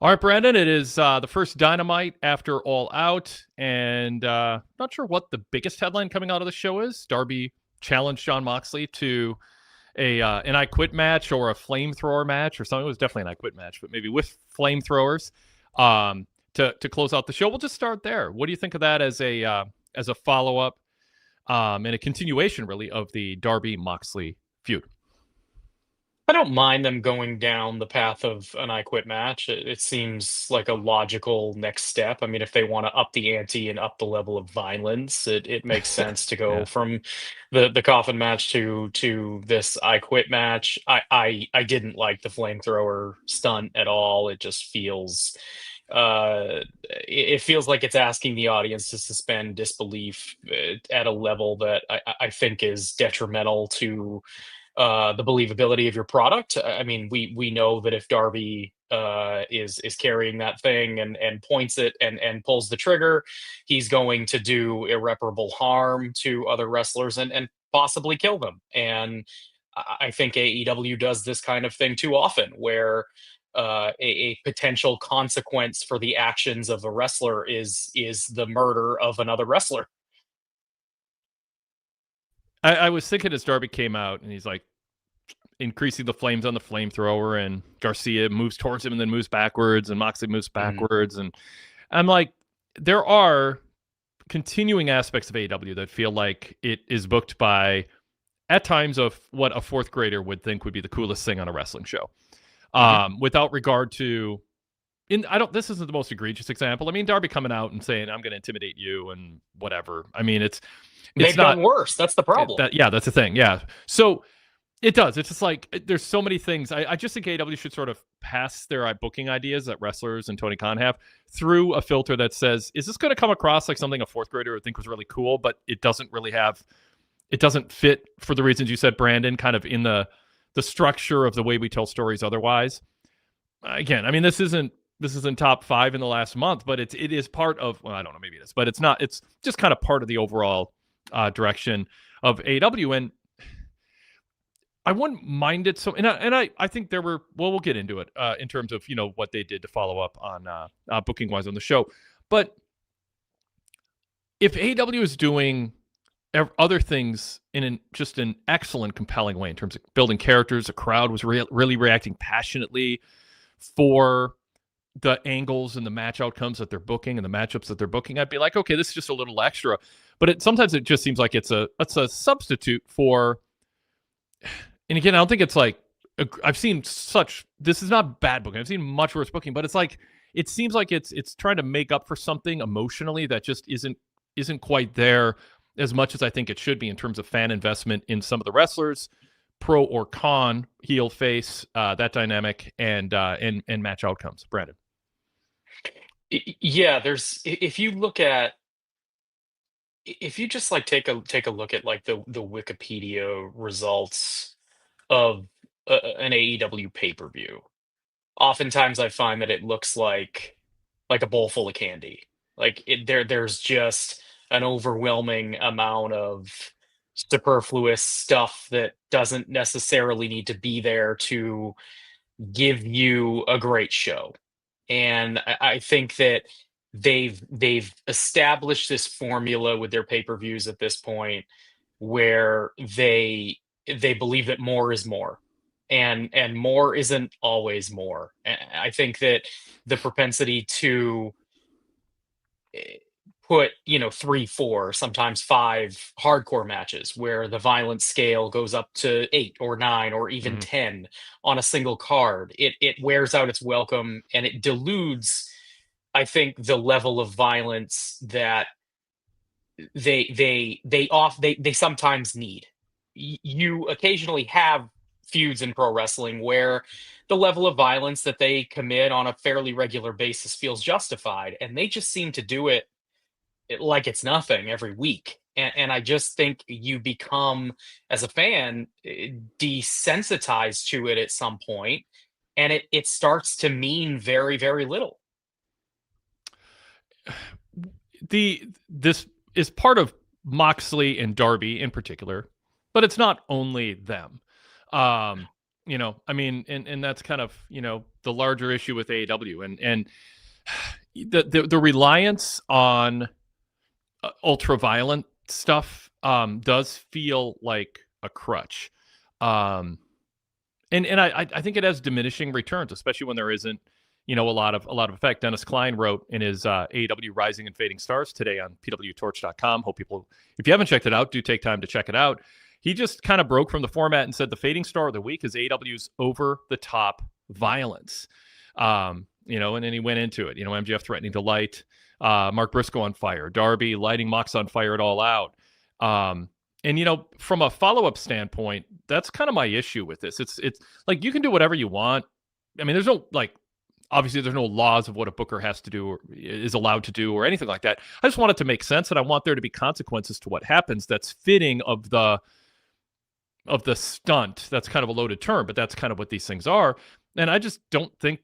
All right, Brandon, it is the first Dynamite after All Out, and not sure what the biggest headline coming out of the show is. Darby challenged Jon Moxley to a an I Quit match or a flamethrower match or something. It was definitely an I Quit match, but maybe with flamethrowers to close out the show. We'll just start there. What do you think of that as a follow up and a continuation, really, of the Darby Moxley feud? I don't mind them going down the path of an I Quit match. It seems like a logical next step. I mean, if they want to up the ante and up the level of violence, it makes sense to go Yeah. from the coffin match to this I Quit match. I didn't like the flamethrower stunt at all. It just feels it feels like it's asking the audience to suspend disbelief at a level that I think is detrimental to the believability of your product. I mean, we know that if Darby is carrying that thing and points it and pulls the trigger, he's going to do irreparable harm to other wrestlers and possibly kill them. And I think AEW does this kind of thing too often, where a potential consequence for the actions of a wrestler is the murder of another wrestler. I was thinking as Darby came out and he's like increasing the flames on the flamethrower, and Garcia moves towards him and then moves backwards, and Moxley moves Mhm. backwards. And I'm like, there are continuing aspects of AEW that feel like it is booked by, at times, of what a fourth grader would think would be the coolest thing on a wrestling show. Mhm. Without regard to, this isn't the most egregious example. I mean, Darby coming out and saying, I'm going to intimidate you and whatever. I mean, it's They've not done worse. That's the problem. that, yeah, that's the thing. Yeah. So it does. It's just like there's so many things. I just think AEW should sort of pass their booking ideas that wrestlers and Tony Khan have through a filter that says, is this going to come across like something a fourth grader would think was really cool, but it doesn't fit for the reasons you said, Brandon, kind of in the structure of the way we tell stories otherwise. Again, I mean, this isn't top 5 in the last month, but it is part of, well, I don't know, maybe it is, but it's not. It's just kind of part of the overall direction of AEW. And I wouldn't mind it. So, I think there were, well, we'll get into it in terms of, what they did to follow up on booking wise on the show. But if AEW is doing other things in just an excellent, compelling way in terms of building characters, the crowd was really reacting passionately for the angles and the match outcomes that they're booking and the matchups that they're booking, I'd be like, okay, this is just a little extra. But sometimes it just seems like it's a substitute for. And again, I don't think it's like, I've seen this is not bad booking. I've seen much worse booking, but it's like, it seems like it's trying to make up for something emotionally that just isn't quite there as much as I think it should be in terms of fan investment in some of the wrestlers, pro or con, heel face, that dynamic, and match outcomes. Brandon. Yeah, there's if you just like take a look at like the Wikipedia results of an AEW pay-per-view. Oftentimes I find that it looks like a bowl full of candy. Like there's just an overwhelming amount of superfluous stuff that doesn't necessarily need to be there to give you a great show. And I think that they've established this formula with their pay-per-views at this point where they believe that more is more, and more isn't always more. I think that the propensity to eh, put 3, 4, sometimes 5 hardcore matches where the violence scale goes up to 8 or 9 or even Mm-hmm. 10 on a single card, it wears out its welcome, and it deludes, I think, the level of violence that they sometimes need. You occasionally have feuds in pro wrestling where the level of violence that they commit on a fairly regular basis feels justified, and they just seem to do it like it's nothing every week. And I just think you become, as a fan, desensitized to it at some point, and it starts to mean very, very little. This is part of Moxley and Darby in particular, but it's not only them. Um, I mean, and that's kind of, the larger issue with AEW, and the reliance on ultra violent stuff does feel like a crutch. Um, and I think it has diminishing returns, especially when there isn't, a lot of effect. Dennis Klein wrote in his AEW Rising and Fading Stars today on PWTorch.com. Hope people, if you haven't checked it out, do take time to check it out. He just kind of broke from the format and said the fading star of the week is AEW's over the top violence. And then he went into it. MJF threatening to light Mark Briscoe on fire, Darby lighting Mox on fire at All Out. And from a follow-up standpoint, that's kind of my issue with this. It's like you can do whatever you want. I mean, there's no obviously there's no laws of what a booker has to do or is allowed to do or anything like that. I just want it to make sense, and I want there to be consequences to what happens that's fitting of the stunt. That's kind of a loaded term, but that's kind of what these things are. And I just don't think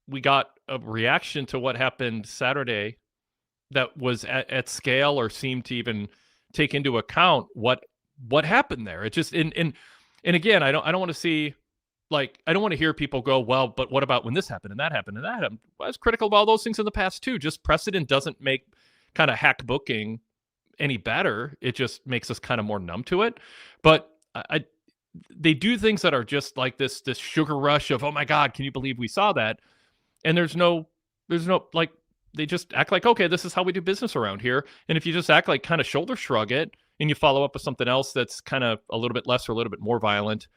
we got a reaction to what happened Saturday that was at scale or seemed to even take into account what happened there. It just and again, I don't want to see, I don't want to hear people go, well, but what about when this happened and that happened and that happened? I was critical of all those things in the past too. Just precedent doesn't make kind of hack booking any better. It just makes us kind of more numb to it. But they do things that are just like this sugar rush of, oh my God, can you believe we saw that? And there's no they just act like, okay, this is how we do business around here. And if you just act like kind of shoulder shrug it and you follow up with something else that's kind of a little bit less or a little bit more violent,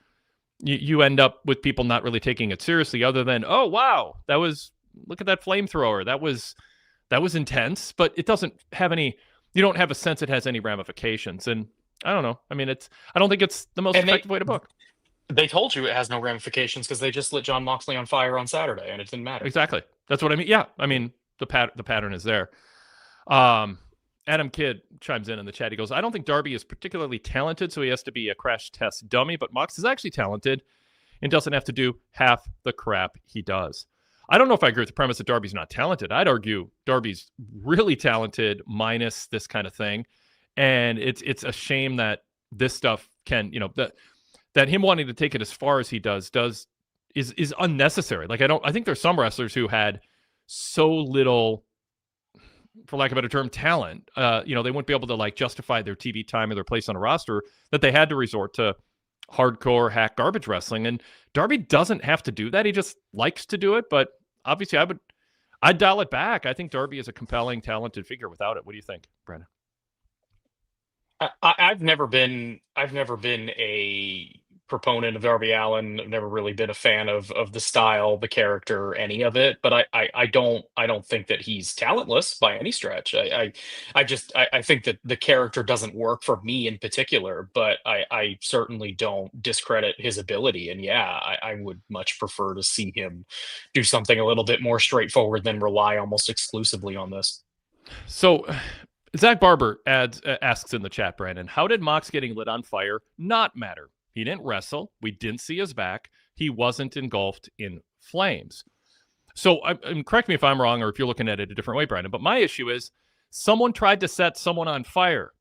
you end up with people not really taking it seriously, other than, oh wow, look at that flamethrower, that was intense, but it doesn't have any. You don't have a sense it has any ramifications. And I don't know. I mean, I don't think it's the most effective way to book. They told you it has no ramifications because they just lit Jon Moxley on fire on Saturday, and it didn't matter. Exactly. That's what I mean. Yeah. I mean, the pattern is there. Adam Kidd chimes in the chat. He goes, I don't think Darby is particularly talented, so he has to be a crash test dummy, but Mox is actually talented and doesn't have to do half the crap he does. I don't know if I agree with the premise that Darby's not talented. I'd argue Darby's really talented minus this kind of thing. And it's a shame that this stuff can, that him wanting to take it as far as he does is unnecessary. I think there's some wrestlers who had so little, for lack of a better term, talent. They wouldn't be able to justify their TV time or their place on a roster, that they had to resort to hardcore hack garbage wrestling. And Darby doesn't have to do that. He just likes to do it. But obviously I'd dial it back. I think Darby is a compelling, talented figure without it. What do you think, Brandon? I've never been a proponent of Darby Allin. I've never really been a fan of the style, the character, any of it. But I don't think that he's talentless by any stretch. I think that the character doesn't work for me in particular. But I certainly don't discredit his ability. And yeah, I would much prefer to see him do something a little bit more straightforward than rely almost exclusively on this. So Zach Barber asks in the chat, Brandon, how did Mox getting lit on fire not matter? He didn't wrestle. We didn't see his back. He wasn't engulfed in flames. So correct me if I'm wrong or if you're looking at it a different way, Brandon, but my issue is someone tried to set someone on fire.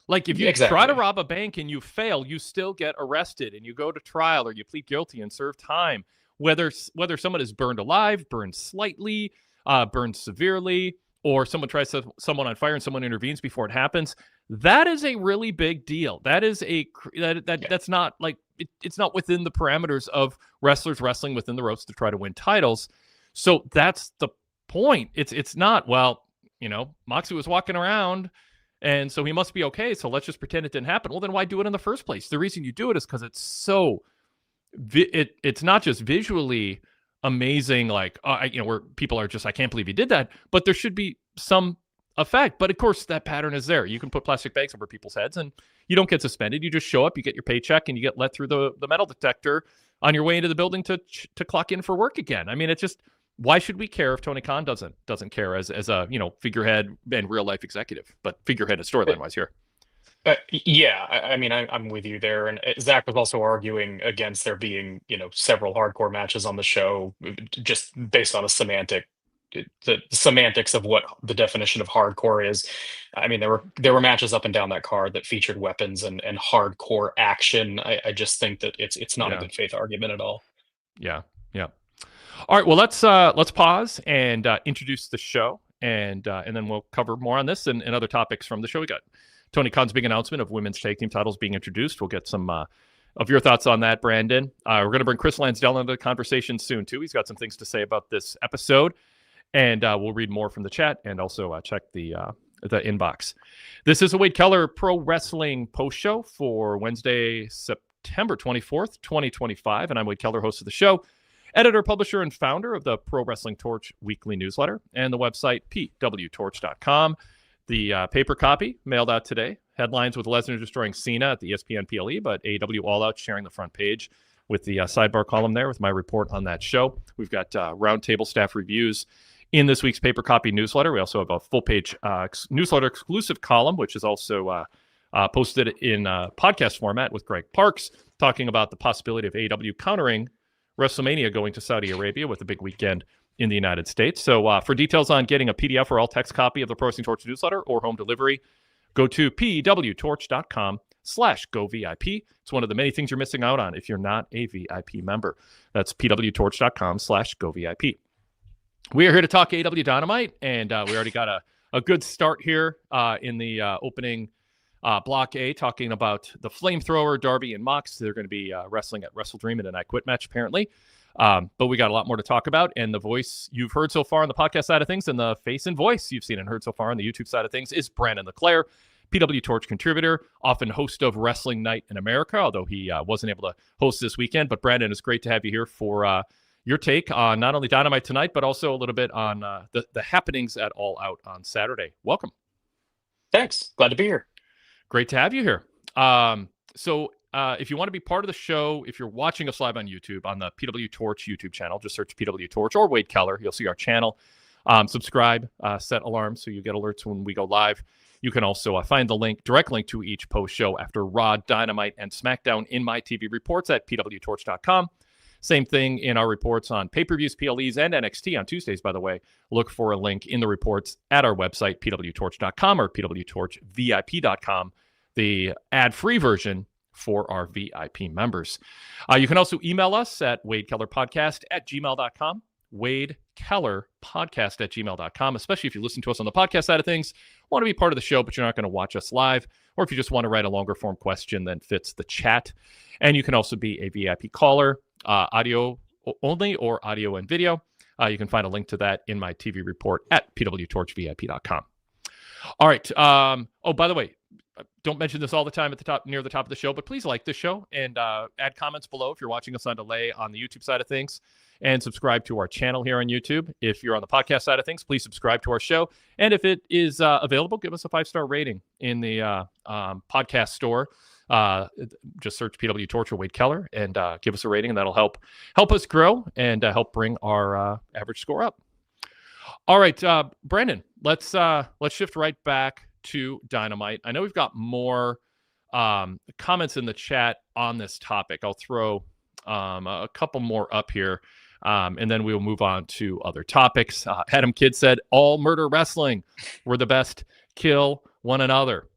If you try to rob a bank and you fail, you still get arrested and you go to trial or you plead guilty and serve time. Whether someone is burned alive, burned slightly, burned severely, or someone tries to set someone on fire and someone intervenes before it happens, that is a really big deal. That is that's not it's not within the parameters of wrestlers wrestling within the ropes to try to win titles. So that's the point. It's not, Moxley was walking around and so he must be okay. So let's just pretend it didn't happen. Well, then why do it in the first place? The reason you do it is because it's so it's not just visually amazing, where people are just, I can't believe he did that, but there should be some effect. But of course, that pattern is there. You can put plastic bags over people's heads and you don't get suspended. You just show up, you get your paycheck, and you get let through the metal detector on your way into the building to clock in for work again. I mean, it's just, why should we care if Tony Khan doesn't care as a figurehead and real life executive, but figurehead is storyline wise here. Yeah, I mean, I'm with you there. And Zach was also arguing against there being, several hardcore matches on the show, just based on a semantic the semantics of what the definition of hardcore is. I mean, there were matches up and down that card that featured weapons and hardcore action. I just think that it's not a Yeah. good faith argument at all. Yeah. Yeah. All right. Well, let's pause and introduce the show, and then we'll cover more on this and other topics from the show. We got Tony Khan's big announcement of women's tag team titles being introduced. We'll get some of your thoughts on that, Brandon. We're going to bring Chris Lansdell into the conversation soon too. He's got some things to say about this episode, and we'll read more from the chat and also check the inbox. This is a Wade Keller Pro Wrestling post show for Wednesday, September 24th, 2025, and I'm Wade Keller, host of the show, editor, publisher, and founder of the Pro Wrestling Torch weekly newsletter and the website PWTorch.com. The paper copy mailed out today. Headlines with Lesnar destroying Cena at the ESPN PLE, but AEW All Out sharing the front page with the sidebar column there with my report on that show. We've got roundtable staff reviews in this week's paper copy newsletter. We also have a full-page newsletter exclusive column, which is also posted in podcast format with Greg Parks, talking about the possibility of AEW countering WrestleMania going to Saudi Arabia with a big weekend in the United States. So for details on getting a PDF or all text copy of the Pro Wrestling Torch newsletter or home delivery, go to pwtorch.com/govip. It's one of the many things you're missing out on if you're not a VIP member. That's pwtorch.com/govip. We are here to talk AEW Dynamite, and we already got a good start here in the opening Block A, talking about the Flamethrower, Darby and Mox. They're going to be wrestling at Wrestle Dream in an I Quit match, apparently. But we got a lot more to talk about, and the voice you've heard so far on the podcast side of things and the face and voice you've seen and heard so far on the YouTube side of things is Brandon LeClair, PW Torch contributor, often host of Wrestling Night in America, although he wasn't able to host this weekend. But Brandon, it's great to have you here for your take on not only Dynamite tonight, but also a little bit on the happenings at All Out on Saturday. Welcome. Thanks. Glad to be here. Great to have you here. So if you want to be part of the show, if you're watching us live on YouTube, on the PW Torch YouTube channel, just search PW Torch or Wade Keller. You'll see our channel. Subscribe, set alarms so you get alerts when we go live. You can also find the direct link to each post show after Raw, Dynamite, and SmackDown in my TV reports at pwtorch.com. Same thing in our reports on pay-per-views, PLEs, and NXT on Tuesdays, by the way. Look for a link in the reports at our website, pwtorch.com or pwtorchvip.com, the ad-free version for our VIP members. You can also email us at wadekellerpodcast@gmail.com, wadekellerpodcast@gmail.com, especially if you listen to us on the podcast side of things, want to be part of the show, but you're not going to watch us live, or if you just want to write a longer form question that fits the chat. And you can also be a VIP caller, audio only or audio and video. You can find a link to that in my TV report at pwtorchvip.com. All right. Oh, by the way, don't mention this all the time near the top of the show, but please like this show and add comments below if you're watching us on delay on the YouTube side of things, and subscribe to our channel here on YouTube. If you're on the podcast side of things, please subscribe to our show. And if it is available, give us a 5-star rating in the podcast store. Just search PW Torch or Wade Keller and give us a rating, and that'll help us grow and help bring our average score up. All right, Brandon, let's shift right back to Dynamite. I know we've got more comments in the chat on this topic. I'll throw a couple more up here, and then we'll move on to other topics. Adam Kidd said, "All murder wrestling. We're the best. Kill one another."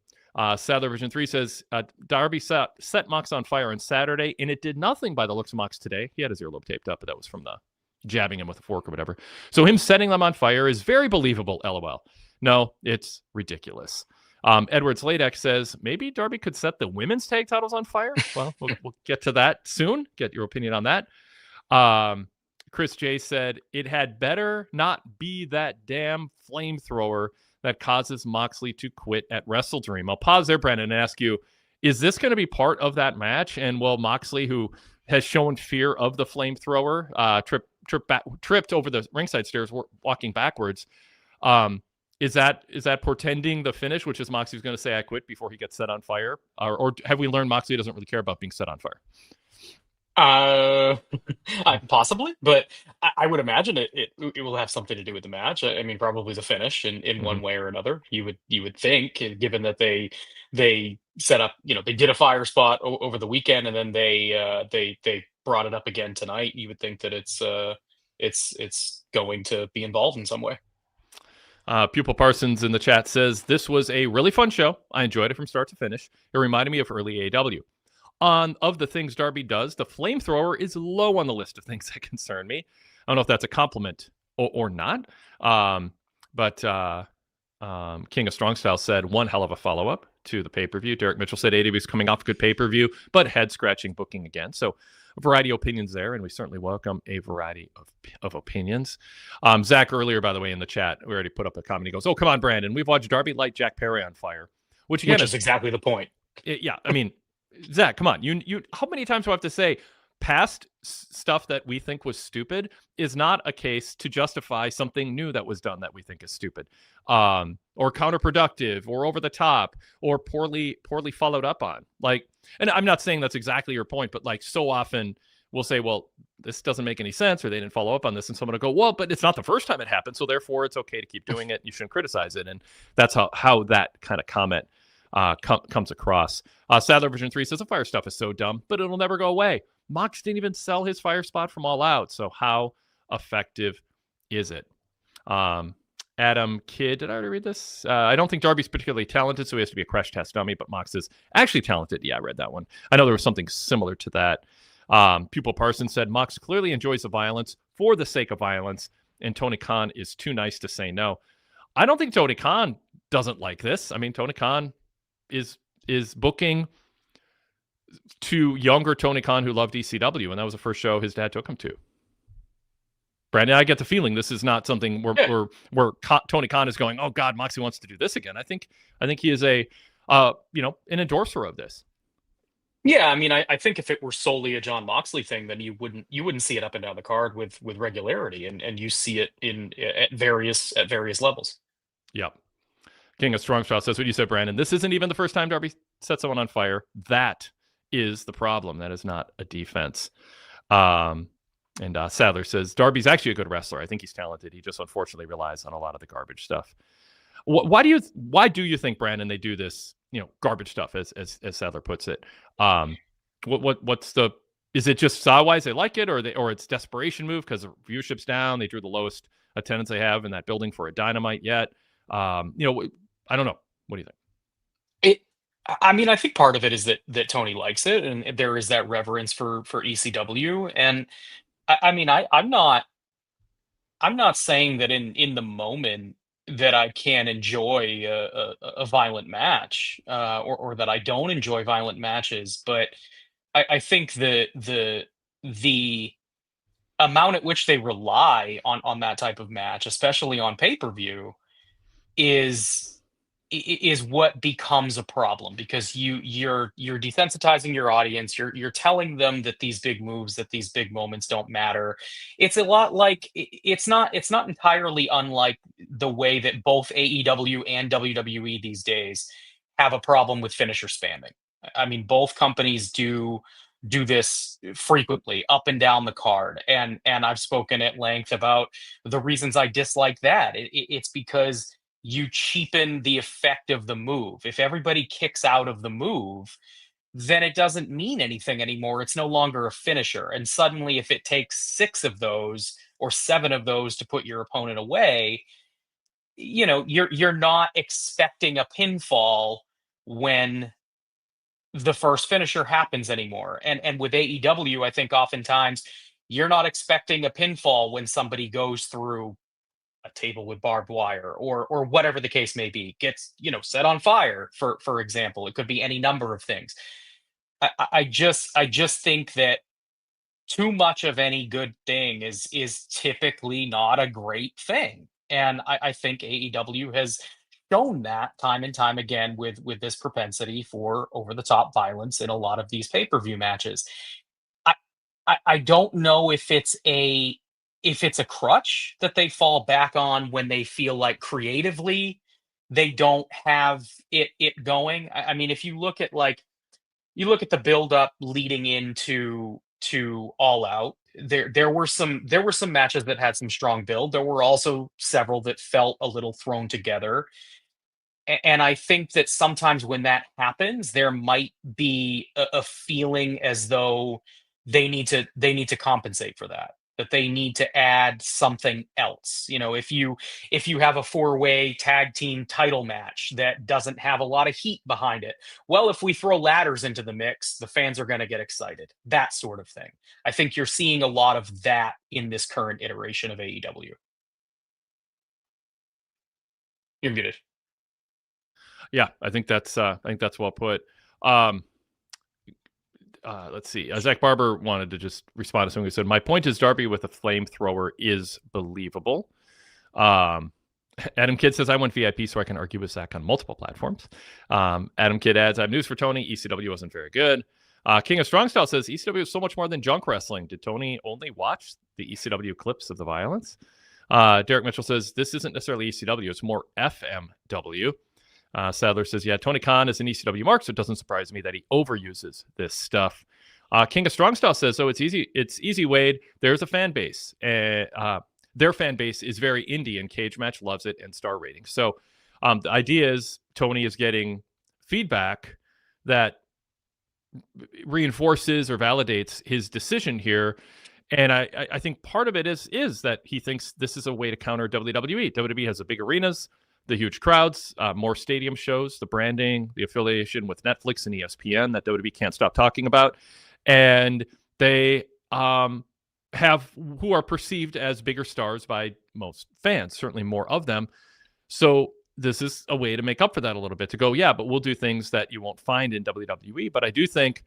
Sadler Version 3 says, Darby set Mox on fire on Saturday, and it did nothing by the looks of Mox today. He had his earlobe taped up, but that was from the jabbing him with a fork or whatever. So him setting them on fire is very believable, LOL. No, it's ridiculous. Edwards Ladex says, maybe Darby could set the women's tag titles on fire. Well, we'll get to that soon. Get your opinion on that. Chris J said, it had better not be that damn flamethrower that causes Moxley to quit at Wrestle Dream. I'll pause there, Brandon, and ask you, is this going to be part of that match? And will Moxley, who has shown fear of the flamethrower, tripped over the ringside stairs walking backwards, is that portending the finish, which is Moxley's going to say, I quit, before he gets set on fire? Or have we learned Moxley doesn't really care about being set on fire? Possibly, but I would imagine it will have something to do with the match. I mean, probably the finish in one way or another. You would think, given that they set up, they did a fire spot over the weekend, and then they brought it up again tonight. You would think that it's it's going to be involved in some way. Pupil Parsons in the chat says, this was a really fun show. I enjoyed it from start to finish. It reminded me of early AEW. Of the things Darby does, the flamethrower is low on the list of things that concern me. I don't know if that's a compliment or not. But King of Strong Style said, one hell of a follow-up to the pay-per-view. Derek Mitchell said AEW is coming off a good pay-per-view, but head-scratching booking again. So a variety of opinions there, and we certainly welcome a variety of opinions. Zach, earlier, by the way, in the chat, we already put up a comment. He goes, oh, come on, Brandon. We've watched Darby light Jack Perry on fire. Which, again, is exactly the point. Yeah, I mean, Zach, come on. You how many times do I have to say past stuff that we think was stupid is not a case to justify something new that was done that we think is stupid, or counterproductive, or over the top, or poorly followed up on. Like, and I'm not saying that's exactly your point, but like so often we'll say, well, this doesn't make any sense, or they didn't follow up on this, and someone will go, well, but it's not the first time it happened, so therefore it's okay to keep doing it. You shouldn't criticize it, and that's how that kind of comment comes across. Sadler Version 3 says the fire stuff is so dumb, but it'll never go away. Mox didn't even sell his fire spot from All Out, so how effective is it? Adam Kidd, did I already read this? I don't think Darby's particularly talented, so he has to be a crash test dummy, but Mox is actually talented. Yeah, I read that one. I know there was something similar to that. Pupil Parsons said, Mox clearly enjoys the violence for the sake of violence, and Tony Khan is too nice to say no. I don't think Tony Khan doesn't like this. I mean, Tony Khan is booking to younger Tony Khan who loved ECW, and that was the first show his dad took him to. Brandon, I get the feeling this is not something where Tony Khan is going, oh God, Moxie wants to do this again. I think he is an endorser of this. Yeah, I mean, I think if it were solely a John Moxley thing, then you wouldn't see it up and down the card with regularity, and you see it at various levels. Yep. King of Strong Style says what you said, Brandon. This isn't even the first time Darby set someone on fire. That is the problem. That is not a defense. And Sadler says Darby's actually a good wrestler. I think he's talented. He just unfortunately relies on a lot of the garbage stuff. Why do you think, Brandon, they do this? Garbage stuff, as Sadler puts it. What's the? Is it just style-wise they like it, or it's desperation move because the viewership's down? They drew the lowest attendance they have in that building for a Dynamite yet. I don't know. What do you think? I mean, I think part of it is that Tony likes it, and there is that reverence for ECW. And I mean, I'm not saying that in the moment that I can enjoy a violent match, or that I don't enjoy violent matches, but I think the amount at which they rely on that type of match, especially on pay-per-view, is what becomes a problem, because you're desensitizing your audience. You're telling them that these big moves, that these big moments don't matter. It's a lot like it's not entirely unlike the way that both AEW and WWE these days have a problem with finisher spamming. I mean, both companies do this frequently up and down the card, and I've spoken at length about the reasons I dislike that. It's because you cheapen the effect of the move. If everybody kicks out of the move, then it doesn't mean anything anymore. It's no longer a finisher. And suddenly, if it takes 6 of those or 7 of those to put your opponent away, you're not expecting a pinfall when the first finisher happens anymore. And with AEW, I think oftentimes you're not expecting a pinfall when somebody goes through a table with barbed wire, or whatever the case may be, gets set on fire, for example. It could be any number of things. I just think that too much of any good thing is typically not a great thing, and I think AEW has shown that time and time again with this propensity for over the top violence in a lot of these pay-per-view matches. I don't know if it's a crutch that they fall back on when they feel like creatively they don't have it going. I mean, if you look at the build up leading into All Out, there were some matches that had some strong build. There were also several that felt a little thrown together. And I think that sometimes when that happens, there might be a feeling as though they need to compensate for that. that they need to add something else. If you have a four-way tag team title match that doesn't have a lot of heat behind it, well, if we throw ladders into the mix, the fans are going to get excited. That sort of thing. I think you're seeing a lot of that in this current iteration of AEW. You're muted. Yeah, I think that's well put. Let's see. Zach Barber wanted to just respond to something who said, "My point is Darby with a flamethrower is believable." Adam Kidd says, "I went VIP so I can argue with Zach on multiple platforms." Adam Kidd adds, "I have news for Tony. ECW wasn't very good." King of Strong Style says, "ECW is so much more than junk wrestling. Did Tony only watch the ECW clips of the violence?" Derek Mitchell says, "This isn't necessarily ECW. It's more FMW." Sadler says, "Yeah, Tony Khan is an ECW mark, so it doesn't surprise me that he overuses this stuff." King of Strong Style says, "So it's easy. It's easy, Wade. There's a fan base. Their fan base is very indie, and Cage Match loves it and star ratings." So the idea is Tony is getting feedback that reinforces or validates his decision here. And I think part of it is that he thinks this is a way to counter WWE. WWE has the big arenas, the huge crowds, more stadium shows, the branding, the affiliation with Netflix and ESPN that WWE can't stop talking about. And they have who are perceived as bigger stars by most fans, certainly more of them. So this is a way to make up for that a little bit, to go, yeah, but we'll do things that you won't find in WWE. But I do think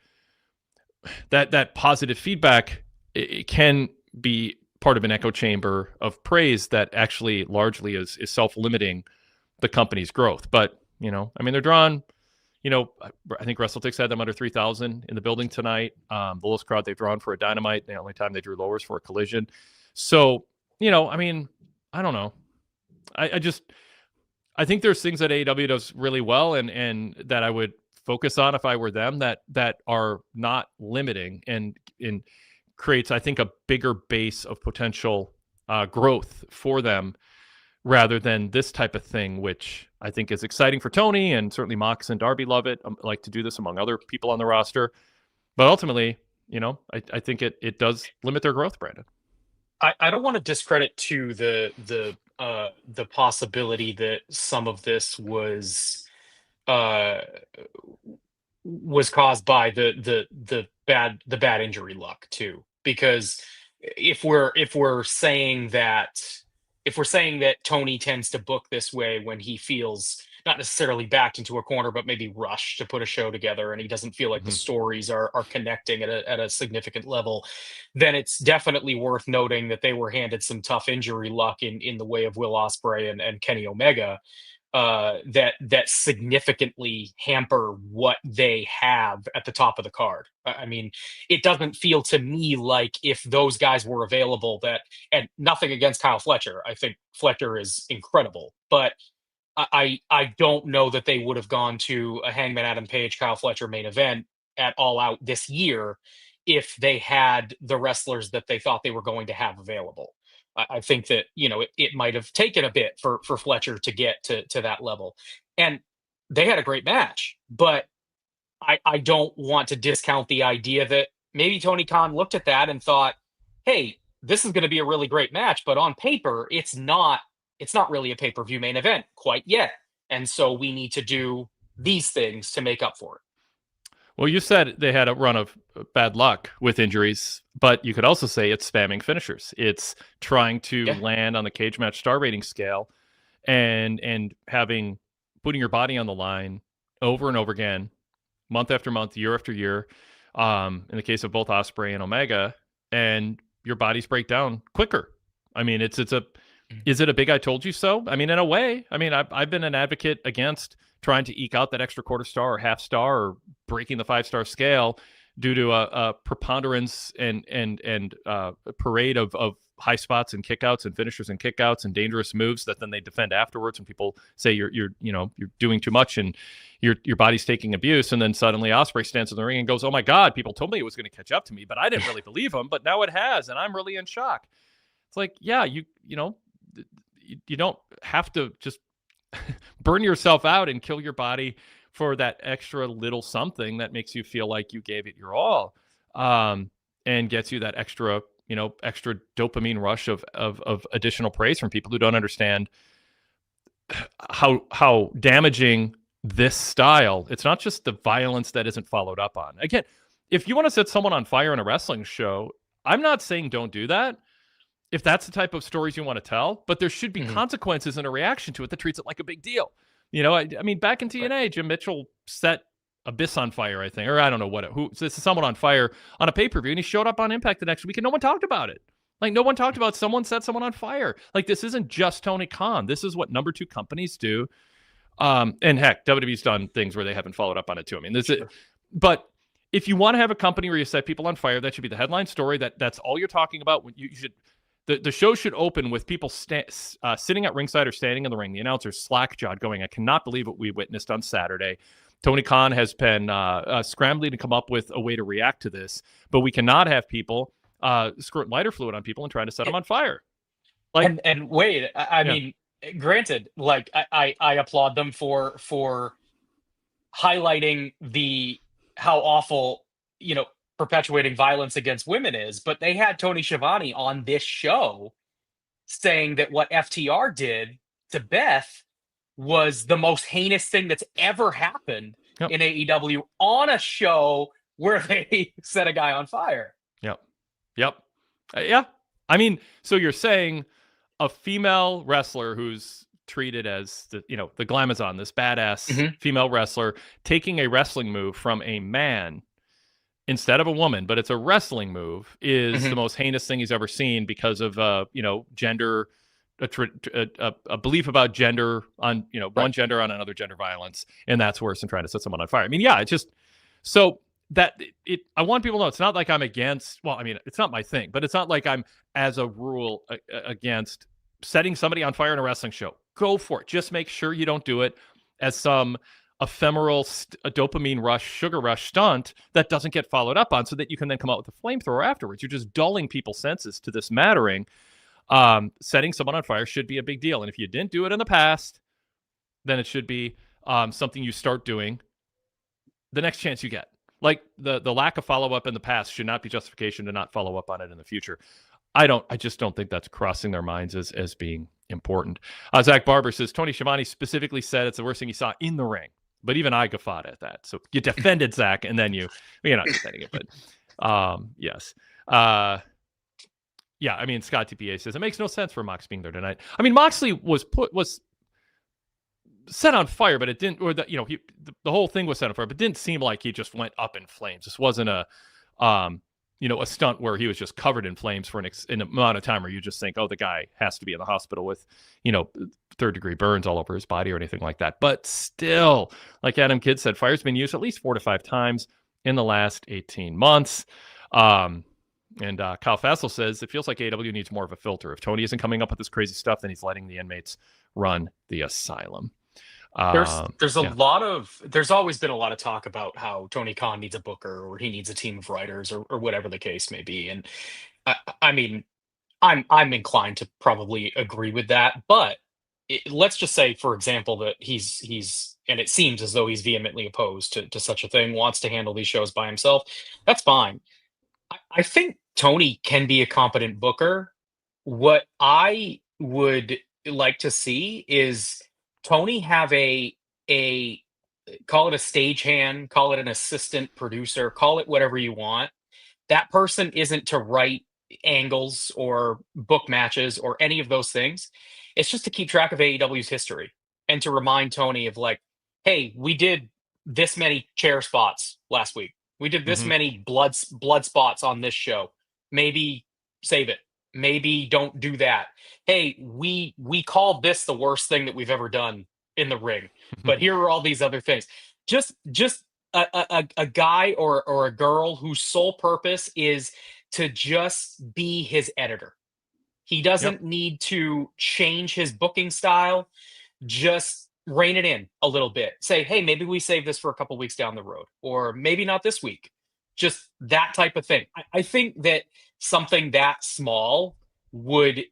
that positive feedback, it can be part of an echo chamber of praise that actually largely is self-limiting the company's growth. But, they're drawn, I think WrestleTix had them under 3,000 in the building tonight. The lowest crowd they've drawn for a Dynamite, the only time they drew lowers for a Collision. So, I don't know. I think there's things that AEW does really well and that I would focus on if I were them that are not limiting and creates, I think, a bigger base of potential growth for them, rather than this type of thing, which I think is exciting for Tony, and certainly Mox and Darby love it. Like to do this among other people on the roster. But ultimately, I think it does limit their growth, Brandon. I don't want to discredit to the possibility that some of this was caused by the bad injury luck too, because if we're saying that Tony tends to book this way when he feels not necessarily backed into a corner, but maybe rushed to put a show together, and he doesn't feel like the stories are connecting at a significant level, then it's definitely worth noting that they were handed some tough injury luck in the way of Will Ospreay and Kenny Omega, that significantly hamper what they have at the top of the card. I mean, it doesn't feel to me like if those guys were available, and nothing against Kyle Fletcher. I think Fletcher is incredible, but I don't know that they would have gone to a Hangman Adam Page Kyle Fletcher main event at All Out this year if they had the wrestlers that they thought they were going to have available. I think that it might have taken a bit for Fletcher to get to that level, and they had a great match. But I don't want to discount the idea that maybe Tony Khan looked at that and thought, "Hey, this is going to be a really great match, but on paper, it's not really a pay-per-view main event quite yet, and so we need to do these things to make up for it." Well, you said they had a run of bad luck with injuries, but you could also say it's spamming finishers. It's trying to land on the cage match star rating scale and putting your body on the line over and over again, month after month, year after year. In the case of both Ospreay and Omega, and your bodies break down quicker. I mean, is it a big I told you so? I mean, in a way. I mean, I've been an advocate against trying to eke out that extra quarter star or half star or breaking the 5-star scale due to a preponderance and a parade of high spots and kickouts and finishers and kickouts and dangerous moves that then they defend afterwards, and people say you're doing too much and your body's taking abuse. And then suddenly Ospreay stands in the ring and goes, "Oh my God, people told me it was going to catch up to me, but I didn't really believe them, but now it has, and I'm really in shock." It's like, yeah, you don't have to just burn yourself out and kill your body for that extra little something that makes you feel like you gave it your all, and gets you that extra, extra dopamine rush of additional praise from people who don't understand how damaging this style. It's not just the violence that isn't followed up on. Again, if you want to set someone on fire in a wrestling show, I'm not saying don't do that if that's the type of stories you want to tell, but there should be consequences and a reaction to it that treats it like a big deal. I mean, back in TNA, Jim Mitchell set Abyss on fire, I think, or I don't know this is someone on fire on a pay-per-view, and he showed up on Impact the next week, and no one talked about it. Like, no one talked about someone set someone on fire. Like, this isn't just Tony Khan. This is what number two companies do. And heck, WWE's done things where they haven't followed up on it too. I mean, but if you want to have a company where you set people on fire, that should be the headline story. That's all you're talking about. You should. The show should open with people sitting at ringside or standing in the ring. The announcers slack-jawed, going, "I cannot believe what we witnessed on Saturday. Tony Khan has been scrambling to come up with a way to react to this, but we cannot have people squirting lighter fluid on people and trying to set them on fire." Like, and Wade, I mean, granted, like I applaud them for highlighting how awful, perpetuating violence against women is, but they had Tony Schiavone on this show saying that what FTR did to Beth was the most heinous thing that's ever happened in AEW on a show where they set a guy on fire. Yep. Yeah. I mean, so you're saying a female wrestler who's treated as the glamazon, this badass female wrestler, taking a wrestling move from a man instead of a woman, but it's a wrestling move, is the most heinous thing he's ever seen because of gender, a belief about gender on one gender on another gender violence, and that's worse than trying to set someone on fire. I mean, yeah, it's just so that I want people to know it's not like I'm against. Well, I mean, it's not my thing, but it's not like I'm as a rule against setting somebody on fire in a wrestling show. Go for it. Just make sure you don't do it as some ephemeral a dopamine rush, sugar rush stunt that doesn't get followed up on, so that you can then come out with a flamethrower afterwards. You're just dulling people's senses to this mattering. Setting someone on fire should be a big deal. And if you didn't do it in the past, then it should be something you start doing the next chance you get. Like the lack of follow-up in the past should not be justification to not follow up on it in the future. I just don't think that's crossing their minds as being important. Zach Barber says, Tony Schiavone specifically said it's the worst thing he saw in the ring. But even I guffawed at that. So you defended Zach, and then you're not defending it, but yes. Yeah, I mean, Scott TPA says, it makes no sense for Mox being there tonight. I mean, Moxley was set on fire, but it didn't, or the whole thing was set on fire, but it didn't seem like he just went up in flames. This wasn't a stunt where he was just covered in flames for an amount of time where you just think, oh, the guy has to be in the hospital with, third-degree burns all over his body or anything like that. But still, like Adam Kidd said, fire's been used at least 4 to 5 times in the last 18 months. And Kyle Fassel says, it feels like AEW needs more of a filter. If Tony isn't coming up with this crazy stuff, then he's letting the inmates run the asylum. There's always been a lot of talk about how Tony Khan needs a booker, or he needs a team of writers, or whatever the case may be. And I mean, I'm inclined to probably agree with that, but let's just say, for example, that he's and it seems as though he's vehemently opposed to such a thing, wants to handle these shows by himself. That's fine. I think Tony can be a competent booker. What I would like to see is Tony have a call it a stagehand, call it an assistant producer, call it whatever you want. That person isn't to write angles or book matches or any of those things. It's just to keep track of AEW's history and to remind Tony of, like, hey, we did this many chair spots last week. We did this many blood spots on this show. Maybe save it. Maybe don't do that. Hey, we called this the worst thing that we've ever done in the ring, but here are all these other things. Just a guy or a girl whose sole purpose is to just be his editor. He doesn't need to change his booking style. Just rein it in a little bit. Say, hey, maybe we save this for a couple weeks down the road, or maybe not this week. Just that type of thing. I think that something that small would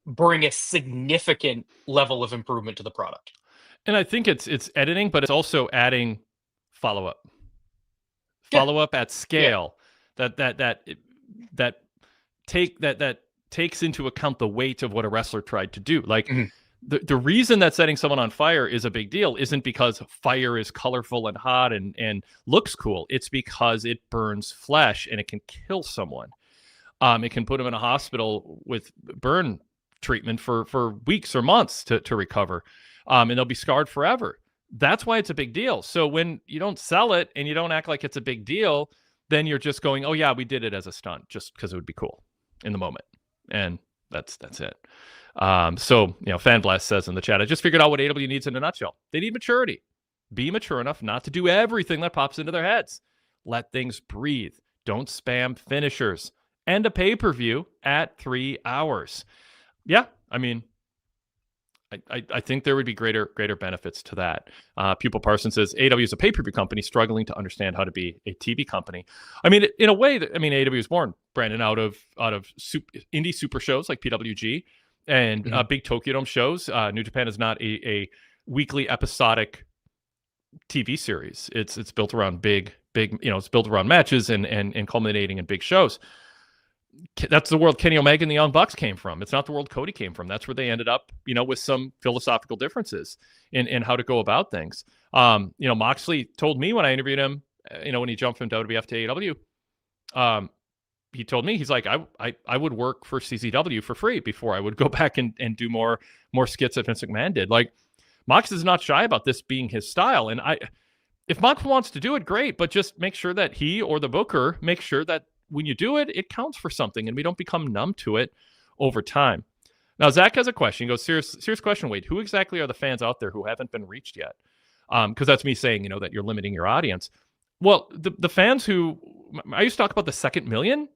bring a significant level of improvement to the product. And I think it's editing, but it's also adding follow-up at scale. That takes into account the weight of what a wrestler tried to do. Like Mhm. the reason that setting someone on fire is a big deal isn't because fire is colorful and hot and looks cool. It's because it burns flesh and it can kill someone. It can put them in a hospital with burn treatment for weeks or months to recover. And they'll be scarred forever. That's why it's a big deal. So when you don't sell it and you don't act like it's a big deal, then you're just going, oh yeah, we did it as a stunt just because it would be cool in the moment. And that's it. So, Fan Blast says in the chat, I just figured out what AEW needs in a nutshell. They need maturity. Be mature enough not to do everything that pops into their heads. Let things breathe. Don't spam finishers. And a pay-per-view at 3 hours. Yeah, I mean, I think there would be greater benefits to that. Pupil Parsons says AEW is a pay-per-view company struggling to understand how to be a TV company. I mean, in a way, AEW was born, Brandon, out of indie super shows like PWG and big Tokyo Dome shows. New Japan is not a weekly episodic TV series. It's built around big. It's built around matches and culminating in big shows. That's the world Kenny Omega and the Young Bucks came from. It's not the world Cody came from. That's where they ended up, with some philosophical differences in how to go about things. Moxley told me when I interviewed him, when he jumped from WWF to AEW, he told me, he's like, I would work for CZW for free before I would go back and do more skits that Vince McMahon did. Like, Mox is not shy about this being his style. And if Mox wants to do it, great, but just make sure that he or the booker make sure that when you do it, it counts for something and we don't become numb to it over time. Now, Zach has a question. He goes, serious question, Wade. Who exactly are the fans out there who haven't been reached yet? Because that's me saying, that you're limiting your audience. Well, the fans who, I used to talk about the second million,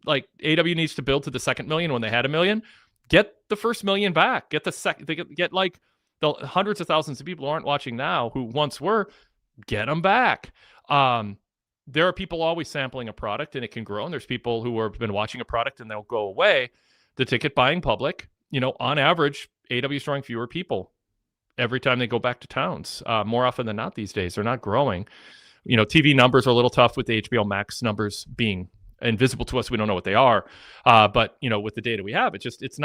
like AW needs to build to the second million when they had a million. Get the first million back. Get the second, get like the hundreds of thousands of people who aren't watching now who once were, get them back. There are people always sampling a product and it can grow. And there's people who have been watching a product and they'll go away. The ticket buying public, on average, AW is drawing fewer people every time they go back to towns. More often than not these days, they're not growing. TV numbers are a little tough with the HBO Max numbers being invisible to us. We don't know what they are. But, with the data we have, it's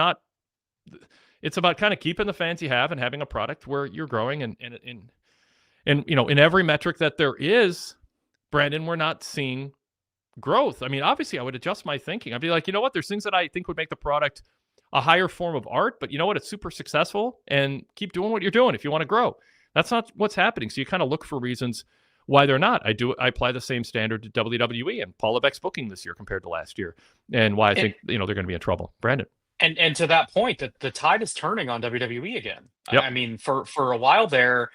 about kind of keeping the fans you have and having a product where you're growing and in every metric that there is, Brandon, we're not seeing growth. I mean, obviously, I would adjust my thinking. I'd be like, there's things that I think would make the product a higher form of art, but it's super successful and keep doing what you're doing if you want to grow. That's not what's happening. So you kind of look for reasons why they're not. I apply the same standard to WWE and Paul Levesque's booking this year compared to last year and why I think, they're going to be in trouble. Brandon. And to that point, that the tide is turning on WWE again. Yep. I mean, for a while there,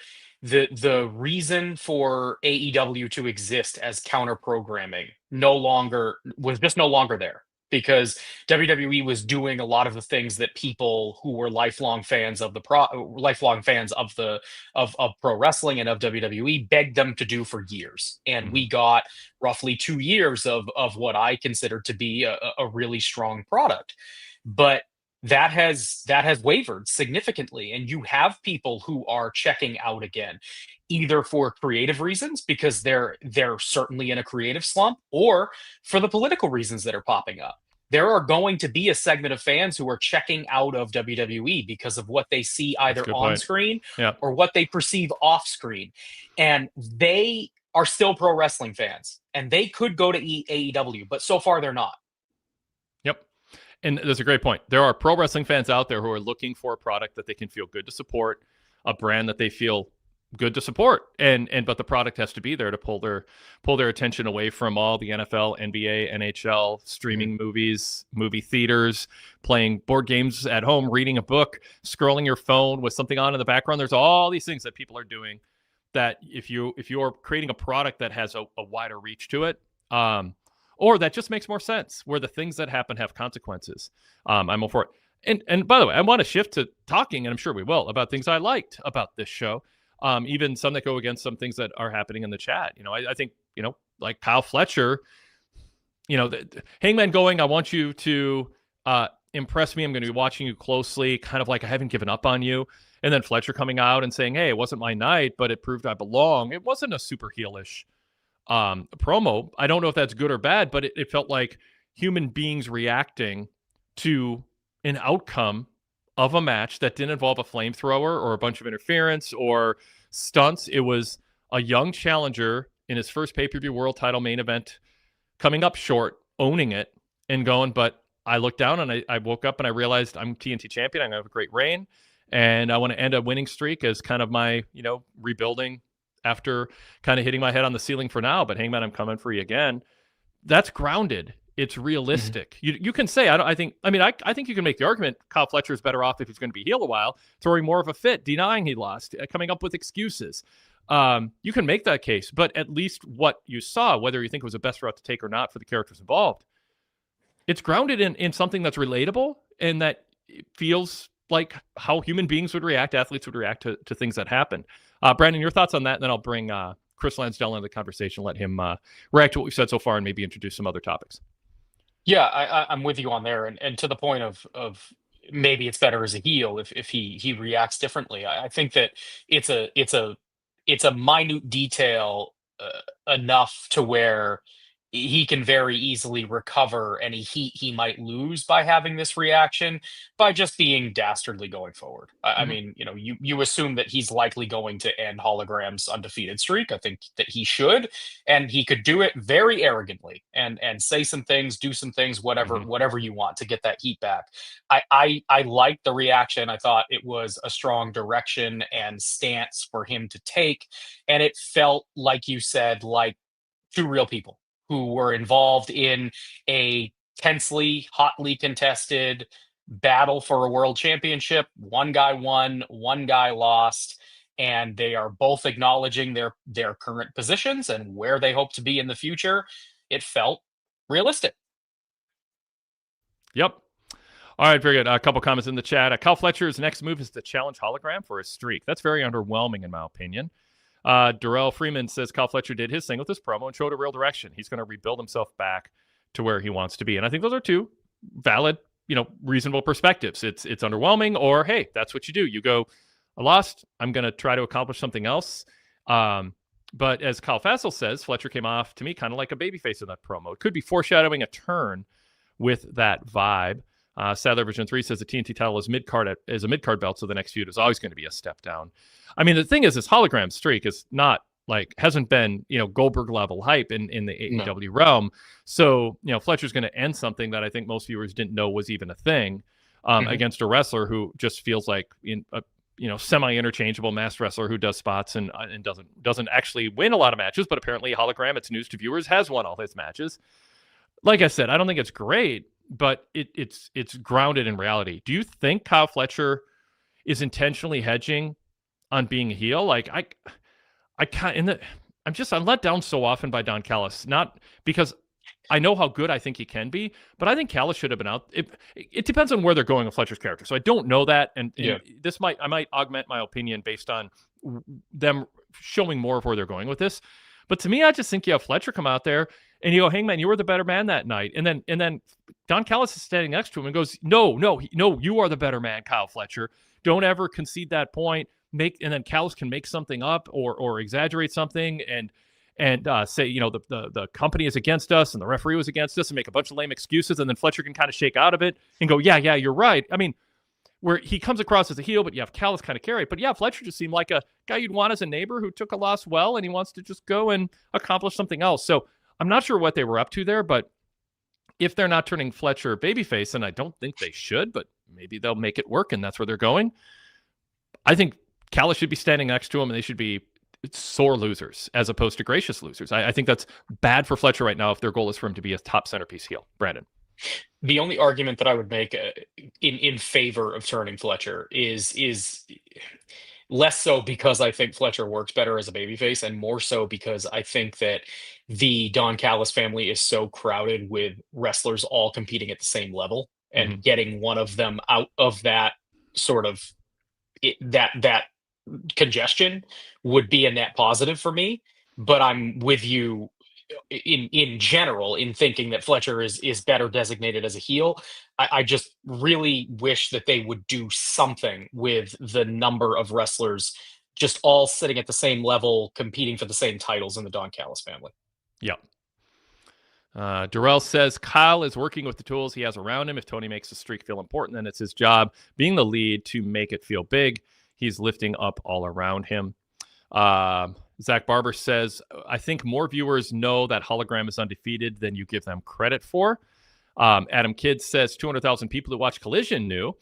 the reason for AEW to exist as counter programming was just no longer there, because WWE was doing a lot of the things that people who were lifelong fans of pro wrestling and of WWE begged them to do for years. And we got roughly 2 years of what I consider to be a really strong product. But that has wavered significantly, and you have people who are checking out again, either for creative reasons because they're certainly in a creative slump, or for the political reasons that are popping up. There are going to be a segment of fans who are checking out of WWE because of what they see either on screen or what they perceive off screen, and they are still pro wrestling fans, and they could go to AEW, but so far they're not. Yep. And that's a great point. There are pro wrestling fans out there who are looking for a product that they can feel good to support, a brand that they feel good to support, but the product has to be there to pull their attention away from all the NFL, NBA, NHL, streaming movies, movie theaters, playing board games at home, reading a book, scrolling your phone with something on in the background. There's all these things that people are doing that if you're creating a product that has a wider reach to it, or that just makes more sense, where the things that happen have consequences. I'm all for it. And by the way, I want to shift to talking, and I'm sure we will, about things I liked about this show. Even some that go against some things that are happening in the chat. I think, like Kyle Fletcher, Hangman going, I want you to impress me. I'm going to be watching you closely, kind of like I haven't given up on you. And then Fletcher coming out and saying, hey, it wasn't my night, but it proved I belong. It wasn't a super heelish promo. I don't know if that's good or bad, but it felt like human beings reacting to an outcome of a match that didn't involve a flamethrower or a bunch of interference or stunts. It was a young challenger in his first pay-per-view world title main event coming up short, owning it, and going, but I looked down and I woke up and I realized I'm TNT champion. I'm going to have a great reign. And I want to end a winning streak as kind of my, rebuilding after kind of hitting my head on the ceiling for now. But Hangman, I'm coming for you again. That's grounded. It's realistic. You can say, I think you can make the argument Kyle Fletcher is better off if he's going to be heel a while, throwing more of a fit, denying he lost, coming up with excuses. You can make that case, but at least what you saw, whether you think it was the best route to take or not for the characters involved, it's grounded in something that's relatable and that feels like how human beings would react, athletes would react to things that happen. Brandon, your thoughts on that, and then I'll bring Chris Lansdell into the conversation, let him react to what we've said so far and maybe introduce some other topics. Yeah, I'm with you on there, and to the point of maybe it's better as a heel if he reacts differently. I think that it's a minute detail enough to where he can very easily recover any heat he might lose by having this reaction by just being dastardly going forward. I mean, you assume that he's likely going to end Hologram's undefeated streak. I think that he should, and he could do it very arrogantly and say some things, do some things, whatever you want to get that heat back. I liked the reaction. I thought it was a strong direction and stance for him to take, and it felt, like you said, like two real people who were involved in a tensely, hotly contested battle for a world championship. One guy won, one guy lost, and they are both acknowledging their current positions and where they hope to be in the future. It felt realistic. Yep. All right, very good. A couple comments in the chat. Kyle Fletcher's next move is to challenge Hologram for a streak. That's very underwhelming, in my opinion. Darrell Freeman says Kyle Fletcher did his thing with this promo and showed a real direction. He's going to rebuild himself back to where he wants to be. And I think those are two valid, reasonable perspectives. It's underwhelming, or, hey, that's what you do. You go, I lost. I'm going to try to accomplish something else. But as Kyle Fassel says, Fletcher came off to me kind of like a babyface in that promo. It could be foreshadowing a turn with that vibe. Sadler Version 3 says the TNT title is a mid-card belt, so the next feud is always going to be a step down. I mean, the thing is, this Hologram streak is not hasn't been, Goldberg level hype in the AEW realm. So, Fletcher's going to end something that I think most viewers didn't know was even a thing against a wrestler who just feels like semi-interchangeable masked wrestler who does spots and doesn't actually win a lot of matches, but apparently Hologram, it's news to viewers, has won all his matches. Like I said, I don't think it's great, but it's grounded in reality. Do you think Kyle Fletcher is intentionally hedging on being a heel? I'm let down so often by Don Callis, not because I know how good I think he can be, but I think Callis should have been out. It depends on where they're going with Fletcher's character. So I don't know that. And I might augment my opinion based on them showing more of where they're going with this. But to me, I just think you have Fletcher come out there and you go, Hangman, you were the better man that night. And then Don Callis is standing next to him and goes, no, you are the better man, Kyle Fletcher. Don't ever concede that point. And then Callis can make something up or exaggerate something and say, the company is against us and the referee was against us and make a bunch of lame excuses. And then Fletcher can kind of shake out of it and go, yeah, you're right. I mean, where he comes across as a heel, but you have Callis kind of carry it. But yeah, Fletcher just seemed like a guy you'd want as a neighbor who took a loss well, and he wants to just go and accomplish something else. So I'm not sure what they were up to there, but if they're not turning Fletcher babyface, and I don't think they should, but maybe they'll make it work, and that's where they're going. I think Callis should be standing next to him, and they should be sore losers as opposed to gracious losers. I think that's bad for Fletcher right now if their goal is for him to be a top centerpiece heel. Brandon. The only argument that I would make in favor of turning Fletcher is less so because I think Fletcher works better as a babyface, and more so because I think that the Don Callis family is so crowded with wrestlers all competing at the same level, and getting one of them out of that sort of that congestion would be a net positive for me. But I'm with you in general in thinking that Fletcher is better designated as a heel. I just really wish that they would do something with the number of wrestlers just all sitting at the same level, competing for the same titles in the Don Callis family. Yeah. Durrell says Kyle is working with the tools he has around him. If Tony makes the streak feel important, then it's his job being the lead to make it feel big. He's lifting up all around him. Zach Barber says, I think more viewers know that Hologram is undefeated than you give them credit for. Adam Kidd says 200,000 people who watch Collision knew.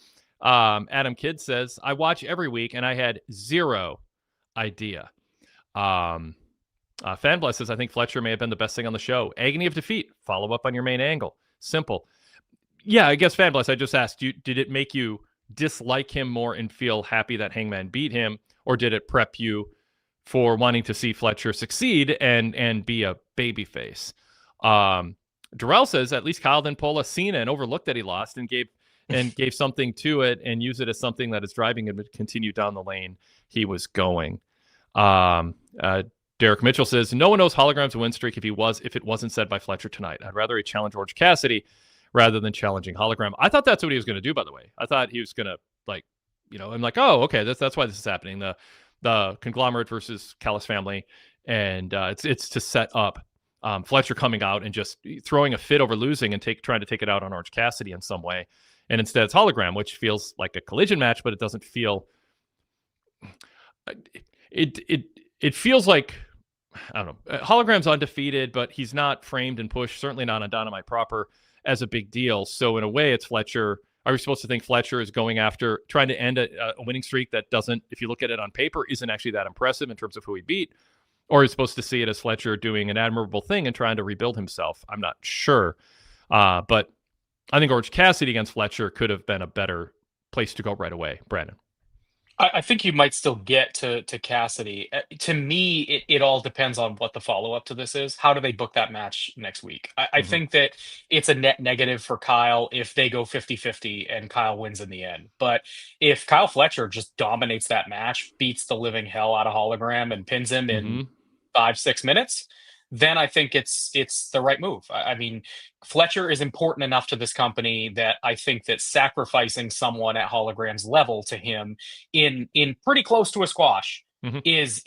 Adam Kidd says, I watch every week and I had zero idea. Fanbless says, I think Fletcher may have been the best thing on the show. Agony of defeat. Follow up on your main angle. Simple. Yeah, I guess Fanbless, I just asked you, did it make you dislike him more and feel happy that Hangman beat him? Or did it prep you for wanting to see Fletcher succeed and be a babyface? Darrell says, at least Kyle didn't pull a Cena and overlooked that he lost and gave something to it and use it as something that is driving him to continue down the lane he was going. Derek Mitchell says, no one knows Hologram's win streak if it wasn't said by Fletcher tonight. I'd rather he challenge Orange Cassidy rather than challenging Hologram. I thought that's what he was going to do, by the way. I thought he was going to, I'm like, oh, okay, that's why this is happening. The conglomerate versus Callis family. And it's to set up Fletcher coming out and just throwing a fit over losing and trying to take it out on Orange Cassidy in some way. And instead it's Hologram, which feels like a collision match, but it doesn't feel... It feels like, I don't know, Hologram's undefeated, but he's not framed and pushed, certainly not on Dynamite proper, as a big deal. So in a way, it's Fletcher. Are we supposed to think Fletcher is going after, trying to end a winning streak that doesn't, if you look at it on paper, isn't actually that impressive in terms of who he beat? Or are you supposed to see it as Fletcher doing an admirable thing and trying to rebuild himself? I'm not sure. But I think Orange Cassidy against Fletcher could have been a better place to go right away. Brandon. I think you might still get to Cassidy. To me, it all depends on what the follow-up to this is. How do they book that match next week? I think that it's a net negative for Kyle if they go 50-50 and Kyle wins in the end. But if Kyle Fletcher just dominates that match, beats the living hell out of Hologram and pins him in 5-6 minutes, then I think it's the right move. I mean, Fletcher is important enough to this company that I think that sacrificing someone at Hologram's level to him in pretty close to a squash is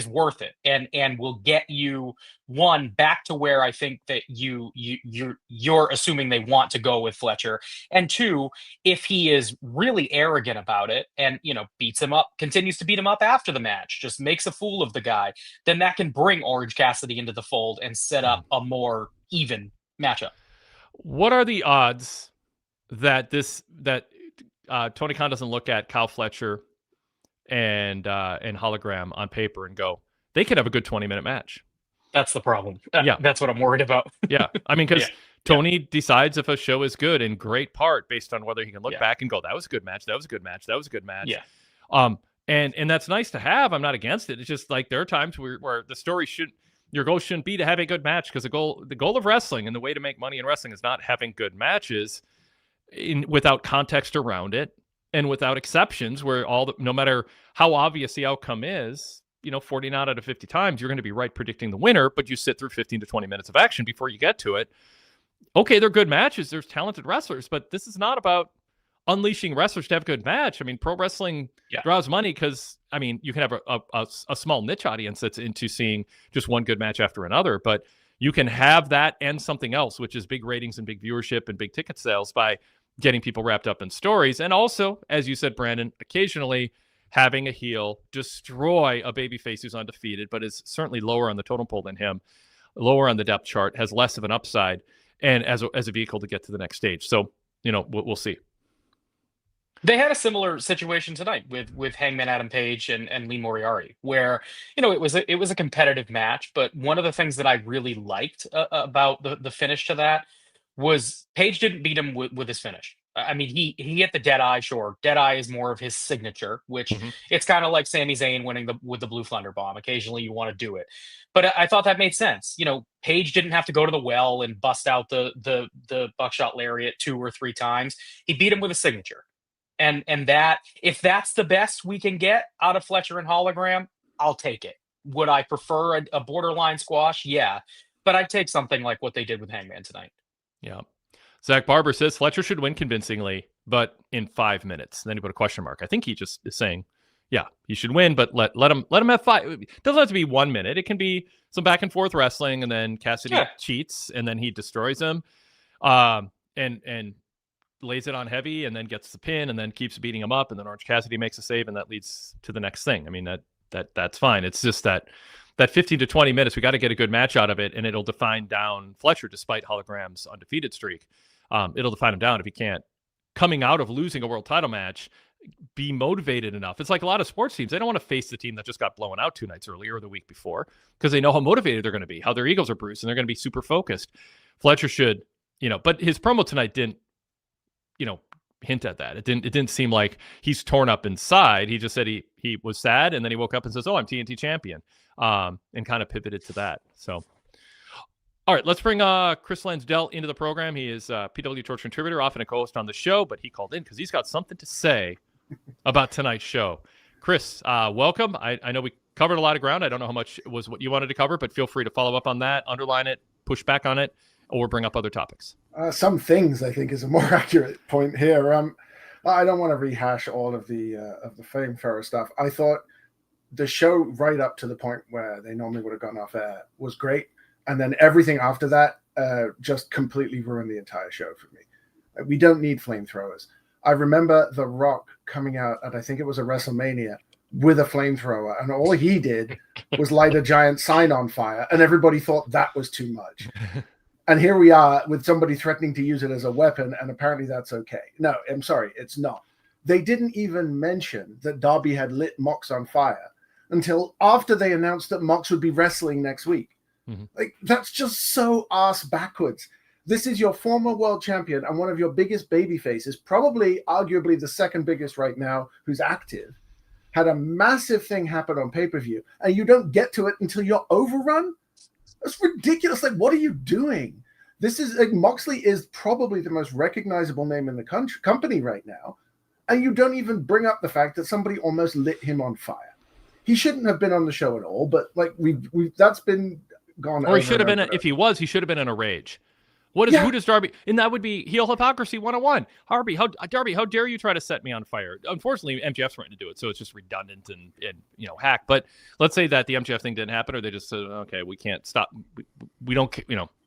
worth it, and will get you one back to where I think that you're assuming they want to go with Fletcher, and two, if he is really arrogant about it and beats him up, continues to beat him up after the match, just makes a fool of the guy, then that can bring Orange Cassidy into the fold and set up a more even matchup. What are the odds that Tony Khan doesn't look at Kyle Fletcher and Hologram on paper and go, they could have a good 20-minute match? That's the problem. Yeah. That's what I'm worried about. Yeah. I mean, because Tony decides if a show is good in great part based on whether he can look back and go, that was a good match. That was a good match. That was a good match. Yeah. And that's nice to have. I'm not against it. It's just like there are times where the story your goal shouldn't be to have a good match, because the goal of wrestling and the way to make money in wrestling is not having good matches without context around it and without exceptions where no matter how obvious the outcome is, 49 out of 50 times you're going to be right predicting the winner, but you sit through 15 to 20 minutes of action before you get to it. Okay, they're good matches. There's talented wrestlers, but this is not about unleashing wrestlers to have a good match. I mean, pro wrestling draws money because, you can have a small niche audience that's into seeing just one good match after another, but you can have that and something else, which is big ratings and big viewership and big ticket sales, by getting people wrapped up in stories. And also, as you said, Brandon, occasionally having a heel destroy a babyface who's undefeated, but is certainly lower on the totem pole than him, lower on the depth chart, has less of an upside, and as a vehicle to get to the next stage. So, we'll see. They had a similar situation tonight with Hangman Adam Page and Lee Moriarty, where it was a competitive match. But one of the things that I really liked about the finish to that was Page didn't beat him with his finish. I mean, he hit the Deadeye. Sure, Deadeye is more of his signature, which it's kind of like Sami Zayn winning with the Blue Thunder Bomb. Occasionally, you want to do it, but I thought that made sense. Page didn't have to go to the well and bust out the buckshot lariat 2 or 3 times. He beat him with a signature. And that, if that's the best we can get out of Fletcher and Hologram, I'll take it. Would I prefer a borderline squash? Yeah. But I'd take something like what they did with Hangman tonight. Yeah. Zach Barber says Fletcher should win convincingly, but in 5 minutes. And then he put a question mark. I think he just is saying Yeah, he should win, but let him have 5. It doesn't have to be 1 minute. It can be some back and forth wrestling, and then Cassidy cheats, and then he destroys him, and lays it on heavy, and then gets the pin, and then keeps beating him up, and then Orange Cassidy makes a save, and that leads to the next thing. I mean, that's fine. It's just that 15 to 20 minutes, we got to get a good match out of it, and it'll define down Fletcher despite Hologram's undefeated streak. It'll define him down if he can't, coming out of losing a world title match, be motivated enough. It's like a lot of sports teams. They don't want to face the team that just got blown out 2 nights earlier or the week before because they know how motivated they're going to be, how their egos are bruised, and they're going to be super focused. Fletcher should, but his promo tonight didn't, hint at that. It didn't seem like he's torn up inside. He just said he was sad, and then he woke up and says, "Oh, I'm TNT champion," and kind of pivoted to that. So, all right, let's bring Chris Lansdell into the program. He is a PWTorch contributor, often a co-host on the show, but he called in because he's got something to say about tonight's show. Chris, welcome. I know we covered a lot of ground. I don't know how much was what you wanted to cover, but feel free to follow up on that, underline it, push back on it, or bring up other topics. Some things, I think, is a more accurate point here. I don't want to rehash all of the flamethrower stuff. I thought the show right up to the point where they normally would have gone off air was great. And then everything after that just completely ruined the entire show for me. We don't need flamethrowers. I remember The Rock coming out at, I think it was a WrestleMania, with a flamethrower. And all he did was light a giant sign on fire. And everybody thought that was too much. And here we are with somebody threatening to use it as a weapon. And apparently that's okay. No, I'm sorry. It's not. They didn't even mention that Darby had lit Mox on fire until after they announced that Mox would be wrestling next week. Mm-hmm. Like, that's just so ass backwards. This is your former world champion and one of your biggest baby faces, probably arguably the second biggest right now, who's active, had a massive thing happen on pay-per-view, and you don't get to it until you're overrun? That's ridiculous. Like, what are you doing? This is like, Moxley is probably the most recognizable name in the company right now, and you don't even bring up the fact that somebody almost lit him on fire. He shouldn't have been on the show at all, but like we that's been gone. Or he should have been, if he was, he should have been in a rage. Who does Darby? And that would be heel hypocrisy 101. Darby, how dare you try to set me on fire? Unfortunately, MJF's trying to do it, so it's just redundant and hack. But let's say that the MJF thing didn't happen, or they just said, okay, we can't stop. We don't,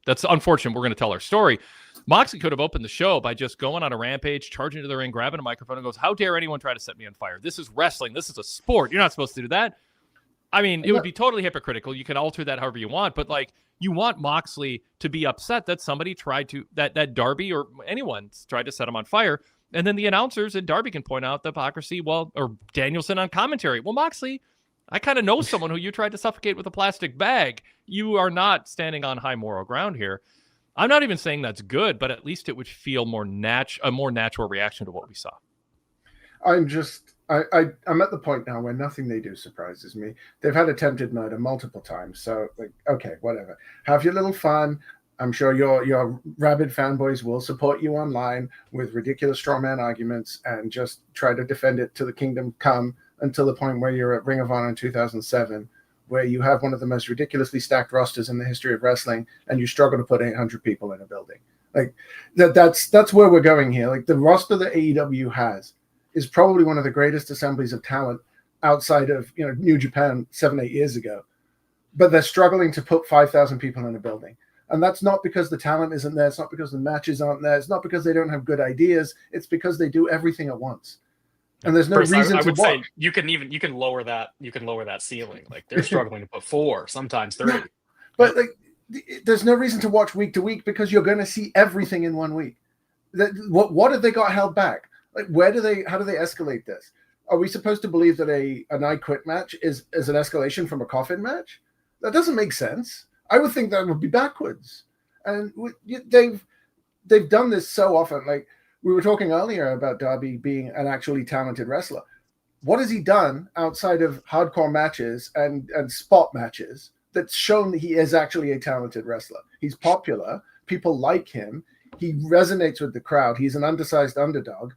that's unfortunate. We're going to tell our story. Moxley could have opened the show by just going on a rampage, charging to the ring, grabbing a microphone, and goes, "How dare anyone try to set me on fire? This is wrestling. This is a sport. You're not supposed to do that." I mean, it would be totally hypocritical. You can alter that however you want, but like, you want Moxley to be upset that somebody tried to, that Darby or anyone tried to set him on fire. And then the announcers and Darby can point out the hypocrisy, or Danielson on commentary. Well, Moxley, I kind of know someone who you tried to suffocate with a plastic bag. You are not standing on high moral ground here. I'm not even saying that's good, but at least it would feel a more natural reaction to what we saw. I'm at the point now where nothing they do surprises me. They've had attempted murder multiple times. So, like, okay, whatever. Have your little fun. I'm sure your rabid fanboys will support you online with ridiculous strawman arguments and just try to defend it to the kingdom come, until the point where you're at Ring of Honor in 2007, where you have one of the most ridiculously stacked rosters in the history of wrestling, and you struggle to put 800 people in a building. Like, that's where we're going here. Like, the roster that AEW has is probably one of the greatest assemblies of talent outside of New Japan 7-8 years ago, but they're struggling to put 5,000 people in a building. And that's not because the talent isn't there. It's not because the matches aren't there. It's not because they don't have good ideas. It's because they do everything at once. And there's no reason I to would watch. say you can lower that ceiling. Like, they're struggling to put 4, sometimes 3. Yeah. But like, there's no reason to watch week to week because you're going to see everything in 1 week. What have they got held back? Like, how do they escalate this? Are we supposed to believe that an I Quit match is an escalation from a coffin match? That doesn't make sense. I would think that would be backwards. And they've done this so often. Like, we were talking earlier about Darby being an actually talented wrestler. What has he done outside of hardcore matches and spot matches that's shown that he is actually a talented wrestler? He's popular. People like him. He resonates with the crowd. He's an undersized underdog.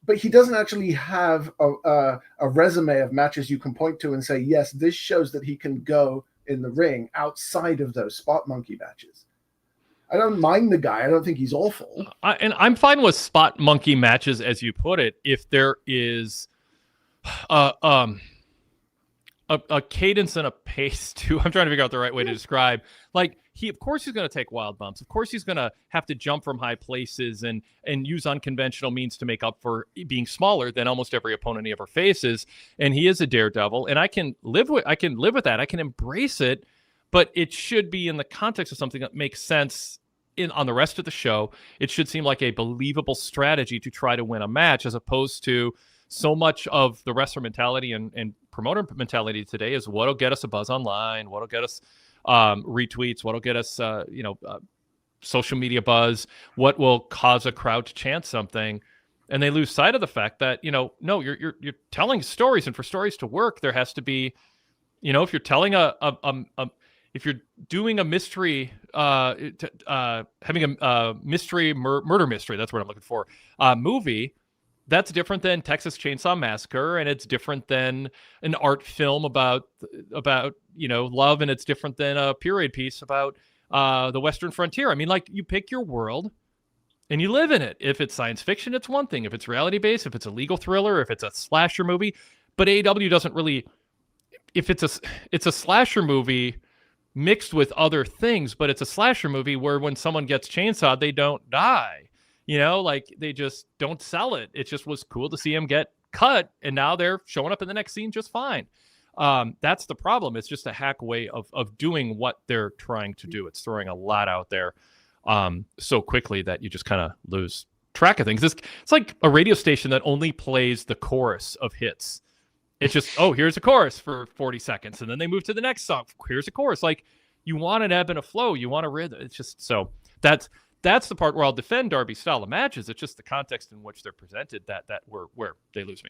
But he doesn't actually have a resume of matches you can point to and say, yes, this shows that he can go in the ring outside of those spot monkey matches. I don't mind the guy. I don't think he's awful. And I'm fine with spot monkey matches, as you put it, if there is uh, um, a cadence and a pace too. I'm trying to figure out the right way to describe. Like of course he's going to take wild bumps. Of course he's going to have to jump from high places and use unconventional means to make up for being smaller than almost every opponent he ever faces. And he is a daredevil, and I can live with that. I can embrace it, but it should be in the context of something that makes sense on the rest of the show. It should seem like a believable strategy to try to win a match, as opposed to so much of the wrestler mentality and promoter mentality today is what'll get us a buzz online, what'll get us retweets, what'll get us social media buzz, what will cause a crowd to chant something. And they lose sight of the fact that, no, you're telling stories, and for stories to work, there has to be, if you're telling if you're doing a mystery, having a mystery murder mystery, that's what I'm looking for, movie, that's different than Texas Chainsaw Massacre, and it's different than an art film about love, and it's different than a period piece about the Western frontier. I mean, like, you pick your world and you live in it. If it's science fiction, it's one thing. If it's reality based, if it's a legal thriller, if it's a slasher movie, but AEW doesn't really. If it's a slasher movie mixed with other things, but it's a slasher movie where when someone gets chainsawed, they don't die. Like, they just don't sell it. It just was cool to see him get cut, and now they're showing up in the next scene just fine. That's the problem. It's just a hack way of doing what they're trying to do. It's throwing a lot out there so quickly that you just kind of lose track of things. It's like a radio station that only plays the chorus of hits. It's just, oh, here's a chorus for 40 seconds, and then they move to the next song. Here's a chorus. Like, you want an ebb and a flow. You want a rhythm. It's just, so that's the part where I'll defend Darby's style of matches. It's just the context in which they're presented that where they lose me.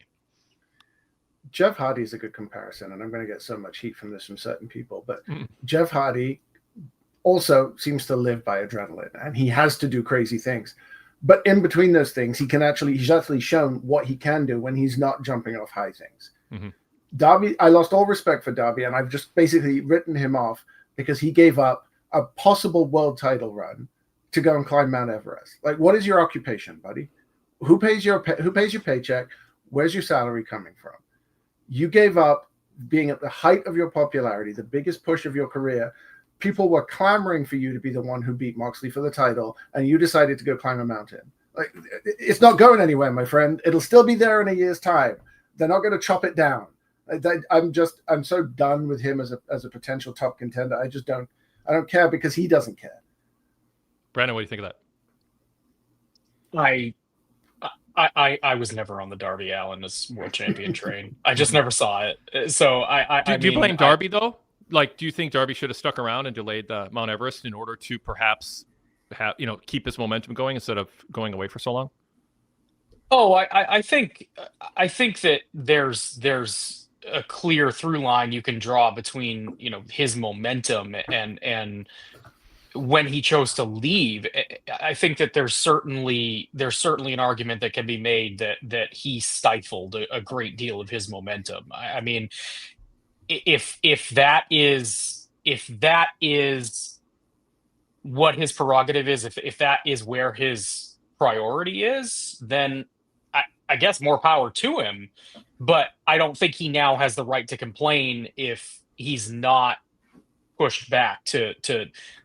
Jeff Hardy is a good comparison, and I'm going to get so much heat from this from certain people, but Jeff Hardy also seems to live by adrenaline, and he has to do crazy things. But in between those things, he's actually shown what he can do when he's not jumping off high things. Mm-hmm. Darby, I lost all respect for Darby, and I've just basically written him off because he gave up a possible world title run to go and climb Mount Everest. Like, what is your occupation, buddy? Who pays your paycheck? Where's your salary coming from? You gave up being at the height of your popularity, the biggest push of your career. People were clamoring for you to be the one who beat Moxley for the title, and you decided to go climb a mountain. Like, it's not going anywhere, my friend. It'll still be there in a year's time. They're not going to chop it down. I'm so done with him as a potential top contender. I don't care, because he doesn't care. Brandon, what do you think of that? I was never on the Darby Allin as world champion train. I just never saw it. So do you blame Darby though? Like, do you think Darby should have stuck around and delayed the Mount Everest in order to perhaps keep his momentum going instead of going away for so long? Oh, I think that there's a clear through line you can draw between his momentum and when he chose to leave. I think that there's certainly an argument that can be made that he stifled a great deal of his momentum. I mean, if that is what his prerogative is, if that is where his priority is, then I guess more power to him. But I don't think he now has the right to complain if he's not pushed back to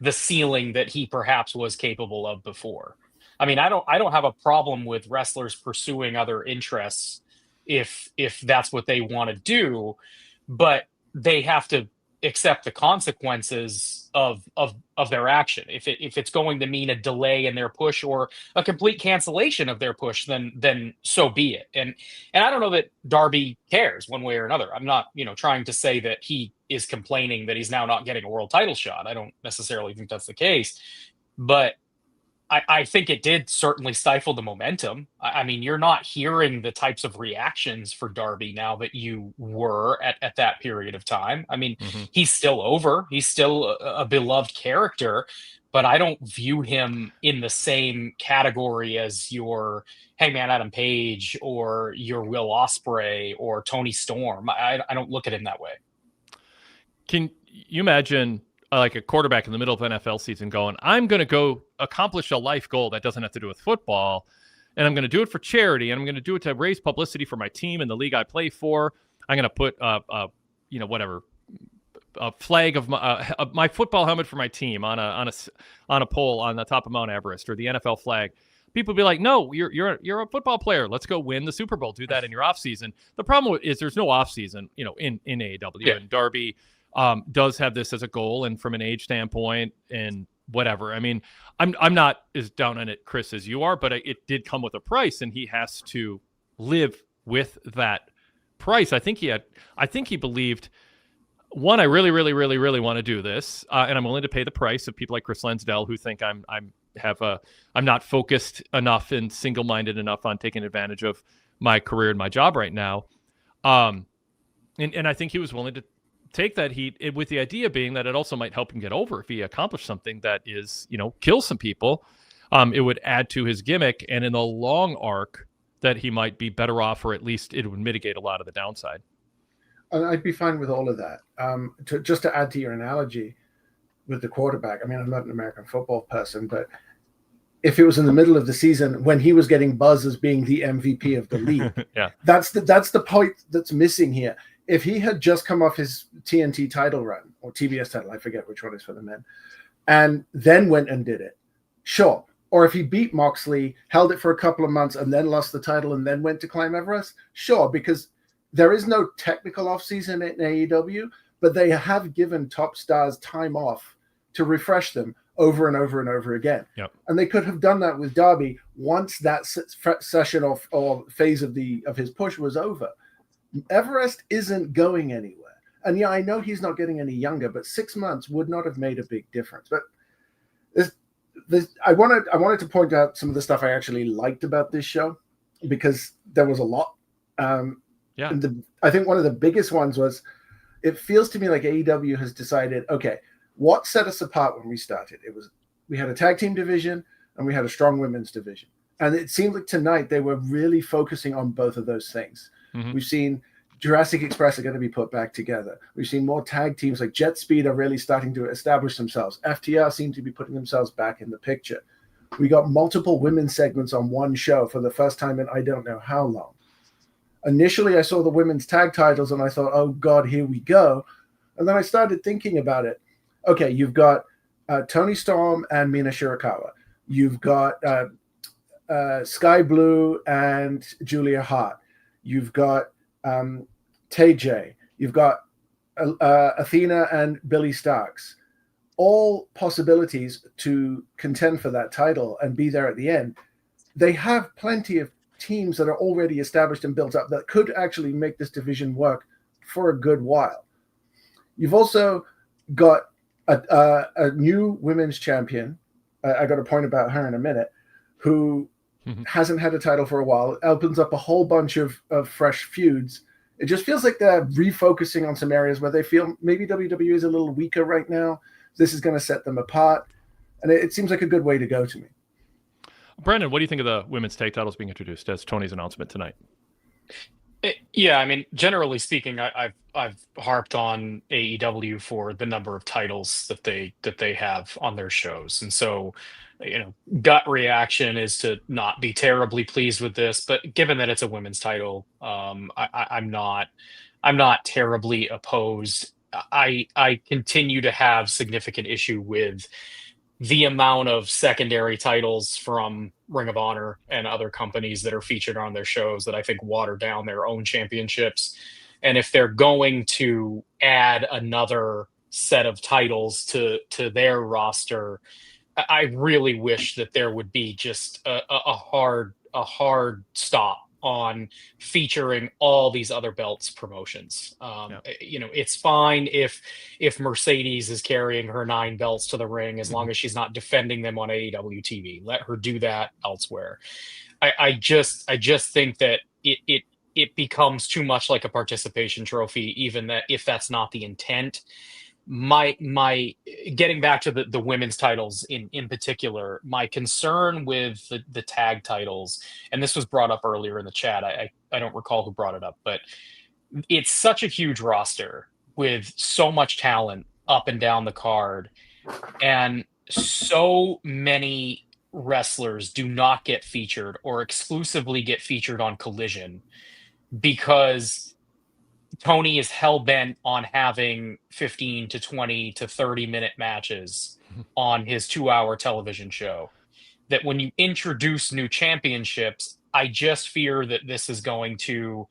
the ceiling that he perhaps was capable of before. I mean, I don't have a problem with wrestlers pursuing other interests if that's what they want to do, but they have to accept the consequences of their action. If it's going to mean a delay in their push or a complete cancellation of their push, then so be it. And I don't know that Darby cares one way or another. I'm not trying to say that he is complaining that he's now not getting a world title shot. I don't necessarily think that's the case, but I think it did certainly stifle the momentum. I mean, you're not hearing the types of reactions for Darby now that you were at that period of time. I mean, He's still over. He's still a beloved character, but I don't view him in the same category as your Hangman Adam Page or your Will Ospreay or Tony Storm. I don't look at him that way. Can you imagine like a quarterback in the middle of NFL season going, I'm going to go accomplish a life goal that doesn't have to do with football. and I'm going to do it for charity, and I'm going to do it to raise publicity for my team and the league I play for. I'm going to put whatever, a flag of my football helmet for my team on a pole on the top of Mount Everest, or the NFL flag. People be like, no, you're a football player. Let's go win the Super Bowl. Do that in your off season. The problem is there's no off season, in AEW, and Darby does have this as a goal, and from an age standpoint and whatever. I mean, I'm not as down on it, Chris, as you are, but it did come with a price, and he has to live with that price. I think he believed, one, I really, really, really, really want to do this, and I'm willing to pay the price of people like Chris Lansdell who think I'm not focused enough and single-minded enough on taking advantage of my career and my job right now. And I think he was willing to take that heat, with the idea being that it also might help him get over if he accomplished something that is, kill some people. It would add to his gimmick, and in the long arc that he might be better off, or at least it would mitigate a lot of the downside. And I'd be fine with all of that. Just to add to your analogy with the quarterback, I mean, I'm not an American football person, but if it was in the middle of the season when he was getting buzz as being the MVP of the league, yeah, that's the point that's missing here. If he had just come off his TNT title run, or TBS title, I forget which one is for the men, and then went and did it, sure. Or if he beat Moxley, held it for a couple of months, and then lost the title and then went to climb Everest, sure, because there is no technical offseason in AEW, but they have given top stars time off to refresh them over and over and over again. Yep. And they could have done that with Darby once that session or phase of his push was over. Everest isn't going anywhere. And yeah, I know he's not getting any younger, but 6 months would not have made a big difference. But I wanted to point out some of the stuff I actually liked about this show, because there was a lot. Yeah. And I think one of the biggest ones was, it feels to me like AEW has decided, okay, what set us apart when we started? We had a tag team division and we had a strong women's division. And it seemed like tonight they were really focusing on both of those things. Mm-hmm. We've seen Jurassic Express are going to be put back together. We've seen more tag teams like Jet Speed are really starting to establish themselves. FTR seem to be putting themselves back in the picture. We got multiple women's segments on one show for the first time in I don't know how long. Initially, I saw the women's tag titles and I thought, oh God, here we go. And then I started thinking about it. Okay, you've got Toni Storm and Mina Shirakawa. You've got Sky Blue and Julia Hart. You've got TJ. You've got Athena and Billy Starks. All possibilities to contend for that title and be there at the end. They have plenty of teams that are already established and built up that could actually make this division work for a good while. You've also got a new women's champion. I got a point about her in a minute, who hasn't had a title for a while. It opens up a whole bunch of fresh feuds. It just feels like they're refocusing on some areas where they feel maybe WWE is a little weaker right now. This is going to set them apart. And it seems like a good way to go to me. Brendan, what do you think of the women's tag titles being introduced as Tony's announcement tonight? Yeah, I mean, generally speaking, I've harped on AEW for the number of titles that they have on their shows, and so, gut reaction is to not be terribly pleased with this. But given that it's a women's title, I'm not terribly opposed. I continue to have significant issue with the amount of secondary titles from Ring of Honor and other companies that are featured on their shows that I think water down their own championships. And if they're going to add another set of titles to their roster, I really wish that there would be just a hard stop on featuring all these other belts promotions. It's fine if Mercedes is carrying her 9 belts to the ring, as long as she's not defending them on AEW TV. Let her do that elsewhere. I just think that it becomes too much like a participation trophy, even that if that's not the intent. My getting back to the women's titles in particular, my concern with the tag titles, and this was brought up earlier in the chat. I don't recall who brought it up, but it's such a huge roster with so much talent up and down the card, and so many wrestlers do not get featured or exclusively get featured on Collision because Tony is hell-bent on having 15 to 20 to 30-minute matches on his 2-hour television show. That when you introduce new championships, I just fear that this is going to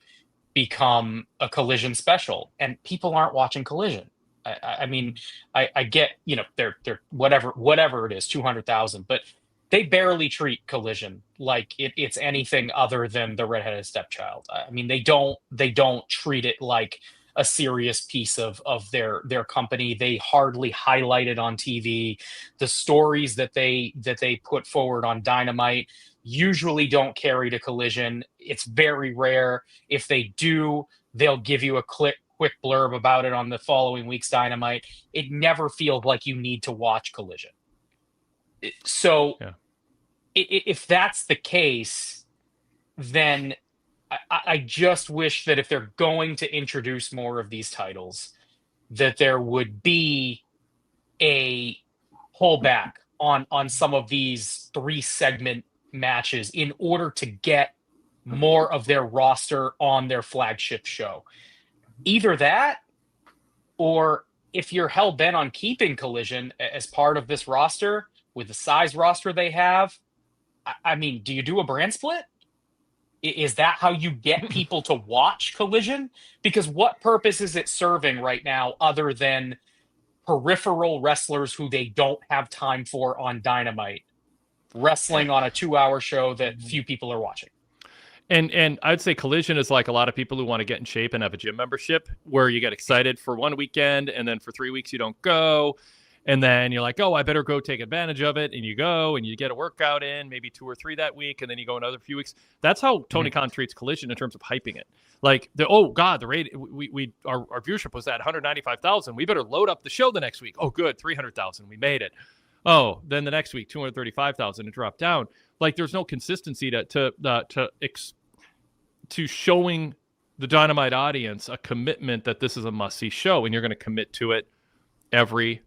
become a Collision special, and people aren't watching Collision. I mean, I get, they're whatever it is, 200,000, but they barely treat Collision like it's anything other than the redheaded stepchild. I mean, they don't treat it like a serious piece of their company. They hardly highlight it on TV. The stories that they put forward on Dynamite usually don't carry to Collision. It's very rare. If they do, they'll give you a quick blurb about it on the following week's Dynamite. It never feels like you need to watch Collision. So if that's the case, then I just wish that if they're going to introduce more of these titles, that there would be a pullback on some of these 3-segment matches in order to get more of their roster on their flagship show. Either that, or if you're hell-bent on keeping Collision as part of this roster with the size roster they have, I mean, do you do a brand split? Is that how you get people to watch Collision? Because what purpose is it serving right now other than peripheral wrestlers who they don't have time for on Dynamite wrestling on a 2-hour show that few people are watching? And I'd say Collision is like a lot of people who want to get in shape and have a gym membership where you get excited for one weekend and then for 3 weeks you don't go. And then you're like, oh, I better go take advantage of it. And you go and you get a workout in, maybe 2 or 3 that week. And then you go another few weeks. That's how Tony Khan treats Collision in terms of hyping it. Like, the rate, our viewership was at 195,000. We better load up the show the next week. Oh, good, 300,000. We made it. Oh, then the next week, 235,000. It dropped down. Like, there's no consistency to showing the Dynamite audience a commitment that this is a must-see show, and you're going to commit to it every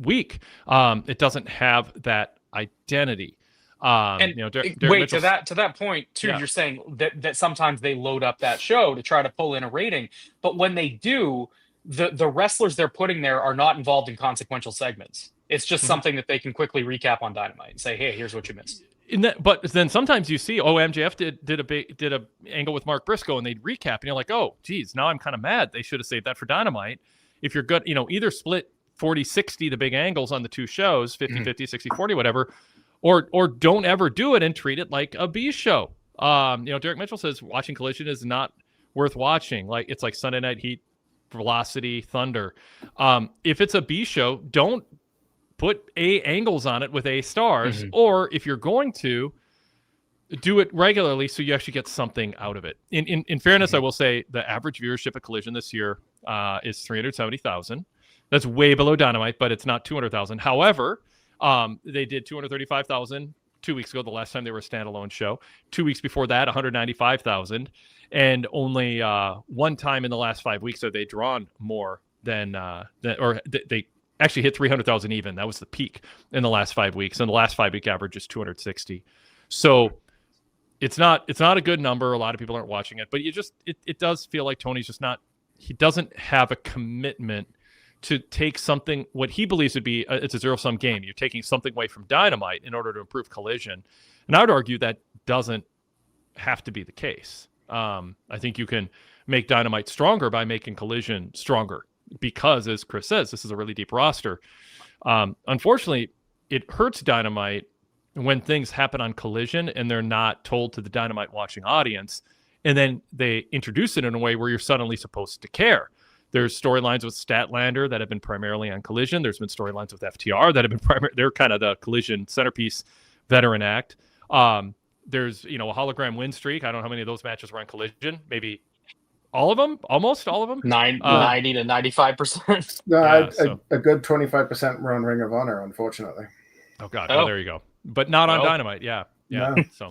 week. It doesn't have that identity. Derek Mitchell, to that point too, you're saying that sometimes they load up that show to try to pull in a rating, but when they do, the wrestlers they're putting there are not involved in consequential segments. It's just something that they can quickly recap on Dynamite and say, hey, here's what you missed. But then sometimes you see, MJF did a angle with Mark Briscoe, and they'd recap, and you're like, oh, geez, now I'm kind of mad. They should have saved that for Dynamite. If you're good, either split 40-60 the big angles on the 2 shows, 50-50, 60-40, whatever, or don't ever do it and treat it like a B show. Derek Mitchell says watching Collision is not worth watching. Like, it's like Sunday Night Heat, Velocity, Thunder. If it's a B show, don't put A angles on it with A stars, or if you're going to, do it regularly so you actually get something out of it. In fairness, I will say the average viewership at Collision this year is 370,000. That's way below Dynamite, but it's not 200,000. However, they did 235,000 2 weeks ago, the last time they were a standalone show. 2 weeks before that, 195,000. And only one time in the last 5 weeks have they drawn more than they actually hit 300,000 even. That was the peak in the last 5 weeks. And the last 5 week average is 260. So it's not a good number. A lot of people aren't watching it, but it does feel like Tony's just not, he doesn't have a commitment to take something, what he believes would be, it's a zero-sum game. You're taking something away from Dynamite in order to improve Collision. And I would argue that doesn't have to be the case. I think you can make Dynamite stronger by making Collision stronger because, as Chris says, this is a really deep roster. Unfortunately, it hurts Dynamite when things happen on Collision and they're not told to the Dynamite watching audience, and then they introduce it in a way where you're suddenly supposed to care. There's storylines with Statlander that have been primarily on Collision. There's been storylines with FTR that have been they're kind of the Collision centerpiece veteran act. There's, a hologram win streak. I don't know how many of those matches were on Collision. Maybe all of them, almost all of them. 90 to 95%. No, a good 25% were on Ring of Honor, unfortunately. Oh God, well, there you go. But not on Dynamite. Yeah. No. So,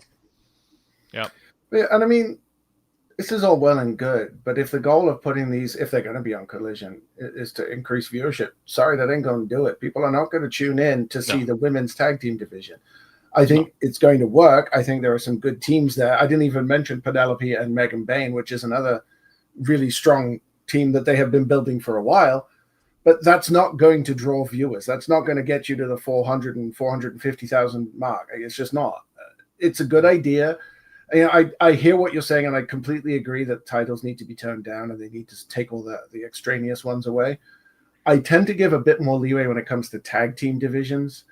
yeah. And I mean, this is all well and good, but if the goal of putting these, if they're going to be on Collision, is to increase viewership, sorry, that ain't going to do it. People are not going to tune in to see the women's tag team division. I think it's going to work. I think there are some good teams there. I didn't even mention Penelope and Megan Bain, which is another really strong team that they have been building for a while. But that's not going to draw viewers. That's not going to get you to the 400 and 450,000 mark. It's just not. It's a good idea. I hear what you're saying, and I completely agree that titles need to be toned down and they need to take all the extraneous ones away. I tend to give a bit more leeway when it comes to tag team divisions.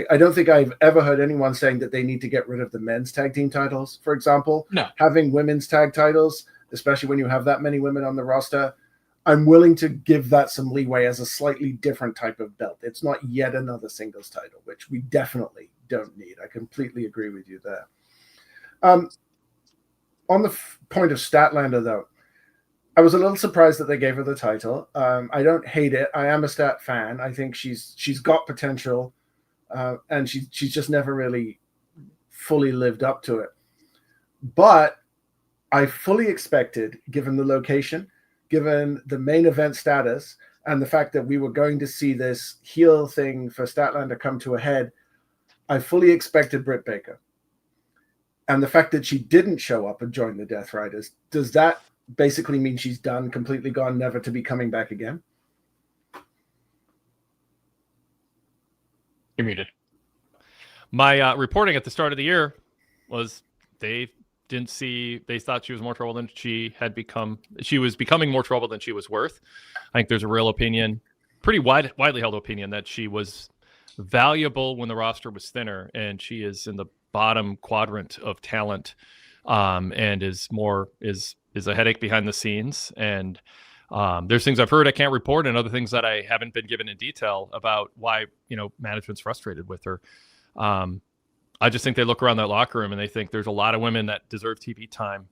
I don't think I've ever heard anyone saying that they need to get rid of the men's tag team titles, for example. No. Having women's tag titles, especially when you have that many women on the roster, I'm willing to give that some leeway as a slightly different type of belt. It's not yet another singles title, which we definitely don't need. I completely agree with you there. On the point of Statlander, though, I was a little surprised that they gave her the title. I don't hate it. I am a Stat fan. I think she's got potential. And she's just never really fully lived up to it. But I fully expected, given the location, given the main event status, and the fact that we were going to see this heel thing for Statlander come to a head, I fully expected Britt Baker. And the fact that she didn't show up and join the Death Riders, does that basically mean she's done, completely gone, never to be coming back again? You're muted. My reporting at the start of the year was they thought she was more trouble than she had become. She was becoming more trouble than she was worth. I think there's a real opinion, pretty widely held opinion, that she was valuable when the roster was thinner, and she is in the bottom quadrant of talent, and is a headache behind the scenes. And there's things I've heard I can't report, and other things that I haven't been given in detail about why, management's frustrated with her. I just think they look around that locker room and they think there's a lot of women that deserve TV time,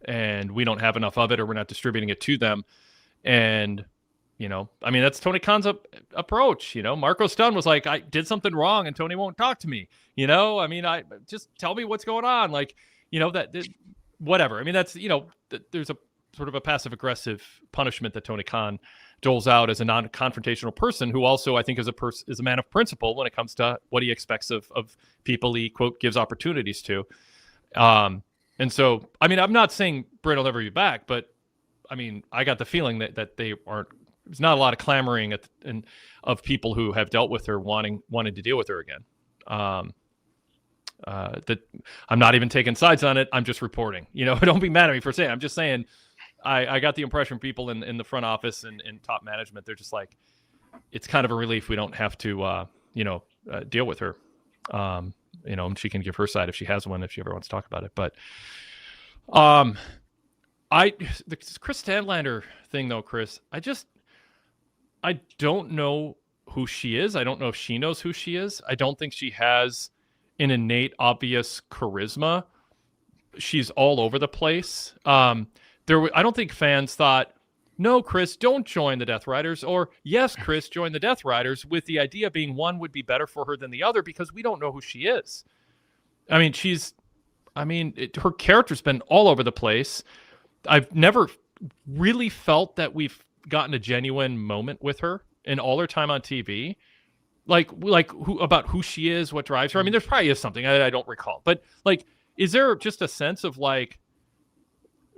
and we don't have enough of it, or we're not distributing it to them. And, that's Tony Khan's approach. Marco Stunt was like, I did something wrong and Tony won't talk to me. I just tell me what's going on. Whatever. That's, there's a sort of a passive aggressive punishment that Tony Khan doles out as a non-confrontational person, who also, I think, is a man of principle when it comes to what he expects of people he, quote, gives opportunities to. And so, I'm not saying Britt will never be back, but I got the feeling that they aren't. There's not a lot of clamoring of people who have dealt with her wanting to deal with her again. That I'm not even taking sides on it. I'm just reporting. Don't be mad at me for saying. I'm just saying. I got the impression people in the front office and top management, they're just like, it's kind of a relief we don't have to deal with her. And she can give her side if she has one, if she ever wants to talk about it. But the Chris Statlander thing, though, Chris, I don't know who she is. I don't know if she knows who she is. I don't think she has an innate, obvious charisma. She's all over the place. I don't think fans thought, no, Chris, don't join the Death Riders, or yes, Chris, join the Death Riders, with the idea being one would be better for her than the other, because we don't know who she is. Her character's been all over the place. I've never really felt that we've gotten a genuine moment with her in all her time on TV. About who she is, what drives her. There probably is something I don't recall, but is there just a sense of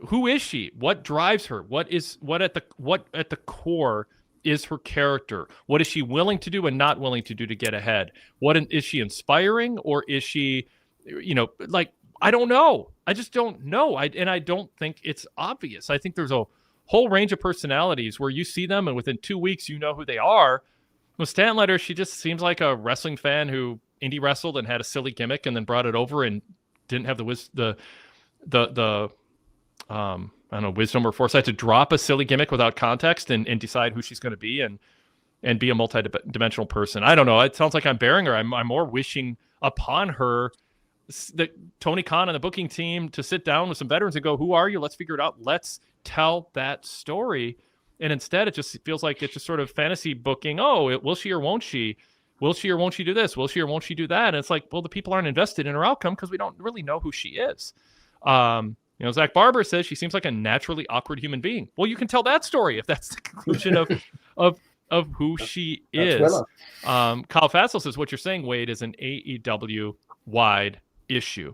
who is she? What drives her? What at the core is her character? What is she willing to do and not willing to do to get ahead? Is she inspiring, or is she, I don't know. I just don't know. I don't think it's obvious. I think there's a whole range of personalities where you see them and within 2 weeks you know who they are. With Statlander, she just seems like a wrestling fan who indie wrestled and had a silly gimmick and then brought it over and didn't have the wisdom or foresight to drop a silly gimmick without context and decide who she's going to be and be a multi-dimensional person. I don't know. It sounds like I'm bearing her. I'm more wishing upon her that Tony Khan and the booking team to sit down with some veterans and go, who are you? Let's figure it out. Let's tell that story. And instead, it just feels like it's just sort of fantasy booking. Oh, will she or won't she? Will she or won't she do this? Will she or won't she do that? And it's like, well, the people aren't invested in her outcome because we don't really know who she is. Zach Barber says she seems like a naturally awkward human being. Well, you can tell that story if that's the conclusion of who she is. Kyle Fassel says what you're saying, Wade, is an AEW wide issue.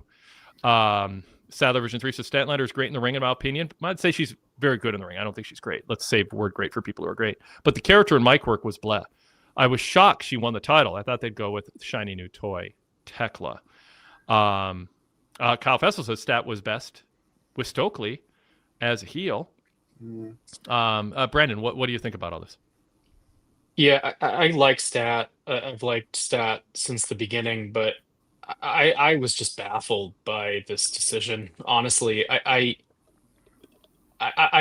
Sadler version 3 says Statlander is great in the ring in my opinion. I'd say she's very good in the ring. I don't think she's great. Let's save the word great for people who are great. But the character and mic work was bleh. I was shocked she won the title. I thought they'd go with shiny new toy, Tekla. Kyle Fessel says Stat was best with Stokely as a heel. Brandon, what do you think about all this? Yeah, I like Stat. I've liked Stat since the beginning, but I was just baffled by this decision. Honestly, I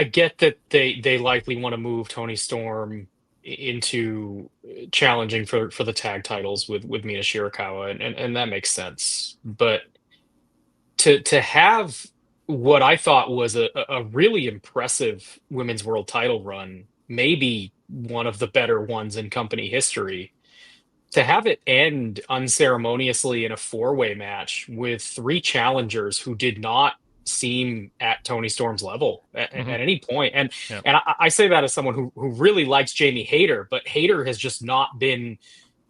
get that they likely want to move Toni Storm into challenging for the tag titles with Mina Shirakawa, and that makes sense. But to have what I thought was a really impressive women's world title run, maybe one of the better ones in company history, to have it end unceremoniously in a 4-way match with 3 challengers who did not seem at Toni Storm's level at any point. And I say that as someone who really likes Jamie Hayter, but Hayter has just not been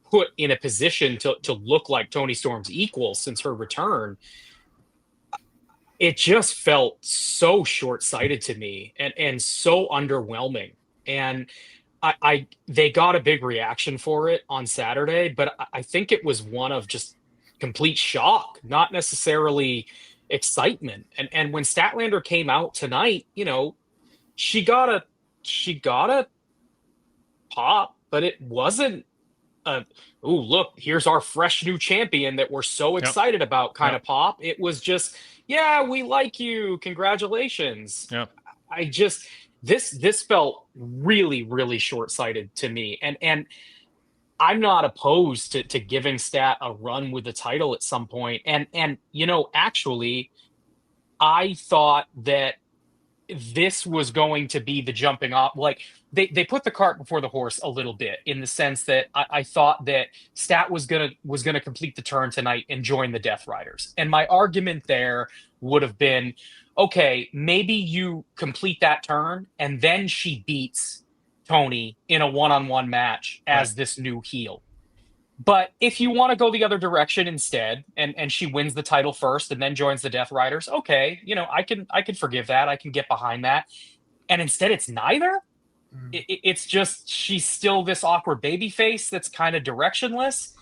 put in a position to look like Toni Storm's equal since her return. It just felt so short-sighted to me and so underwhelming. And they got a big reaction for it on Saturday, but I think it was one of just complete shock, not necessarily excitement. And when Statlander came out tonight, she got a pop, but it wasn't look, here's our fresh new champion that we're so excited about kind of pop. It was just, yeah, we like you, congratulations. I just this felt really, really short-sighted to me. And I'm not opposed to giving Stat a run with the title at some point. And actually, I thought that this was going to be the jumping off. Like they put the cart before the horse a little bit, in the sense that I thought that Stat was gonna complete the turn tonight and join the Death Riders. And my argument there would have been, okay, maybe you complete that turn and then she beats Toni in a one-on-one match as this new heel. But if you want to go the other direction instead, and she wins the title first and then joins the Death Riders, okay, I can forgive that. I can get behind that. And instead it's neither. It's just she's still this awkward baby face that's kind of directionless.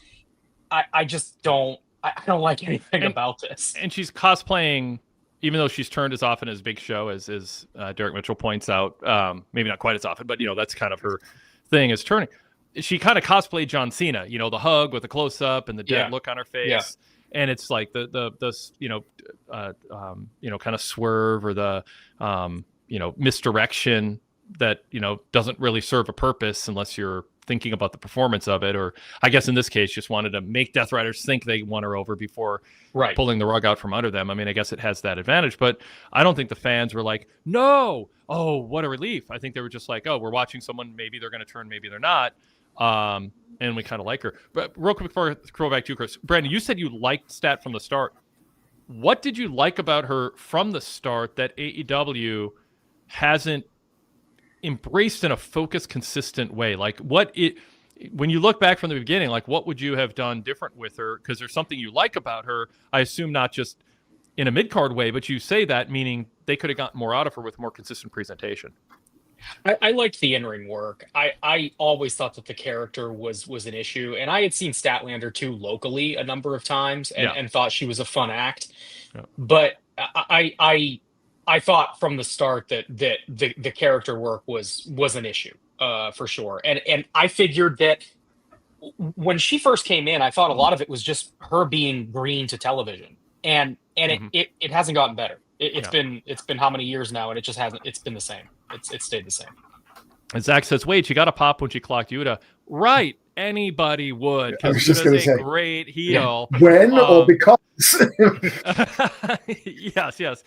I just don't like anything about this. And she's cosplaying, even though she's turned as often as Big Show, as Derek Mitchell points out, maybe not quite as often, but that's kind of her thing, is turning. She kind of cosplayed John Cena, the hug with the close up and the dead look on her face, and it's like the kind of swerve or the misdirection that doesn't really serve a purpose unless you're thinking about the performance of it, or I guess in this case just wanted to make Death Riders think they won her over before pulling the rug out from under them. I mean, I guess it has that advantage, but I don't think the fans were like, no, oh, what a relief. I think they were just like, oh, we're watching someone, maybe they're going to turn, maybe they're not. And we kind of like her. But real quick before I throw back to you, Chris, Brandon, you said you liked Stat from the start. What did you like about her from the start that AEW hasn't embraced in a focused, consistent way? Like when you look back from the beginning, like what would you have done different with her? Because there's something you like about her, I assume, not just in a mid-card way, but you say that meaning they could have gotten more out of her with more consistent presentation. I liked the in-ring work. I always thought that the character was an issue, and I had seen Statlander too locally a number of times and thought she was a fun act. But I thought from the start that the character work was an issue for sure. And I figured that when she first came in, I thought a lot of it was just her being green to television, and it hasn't gotten better. It's been how many years now, and it just hasn't. It's been the same. It's stayed the same. And Zach says, "Wait, she got a pop when she clocked Yuta, right? Anybody would, I was just going to say, great heel. When or because? Yes.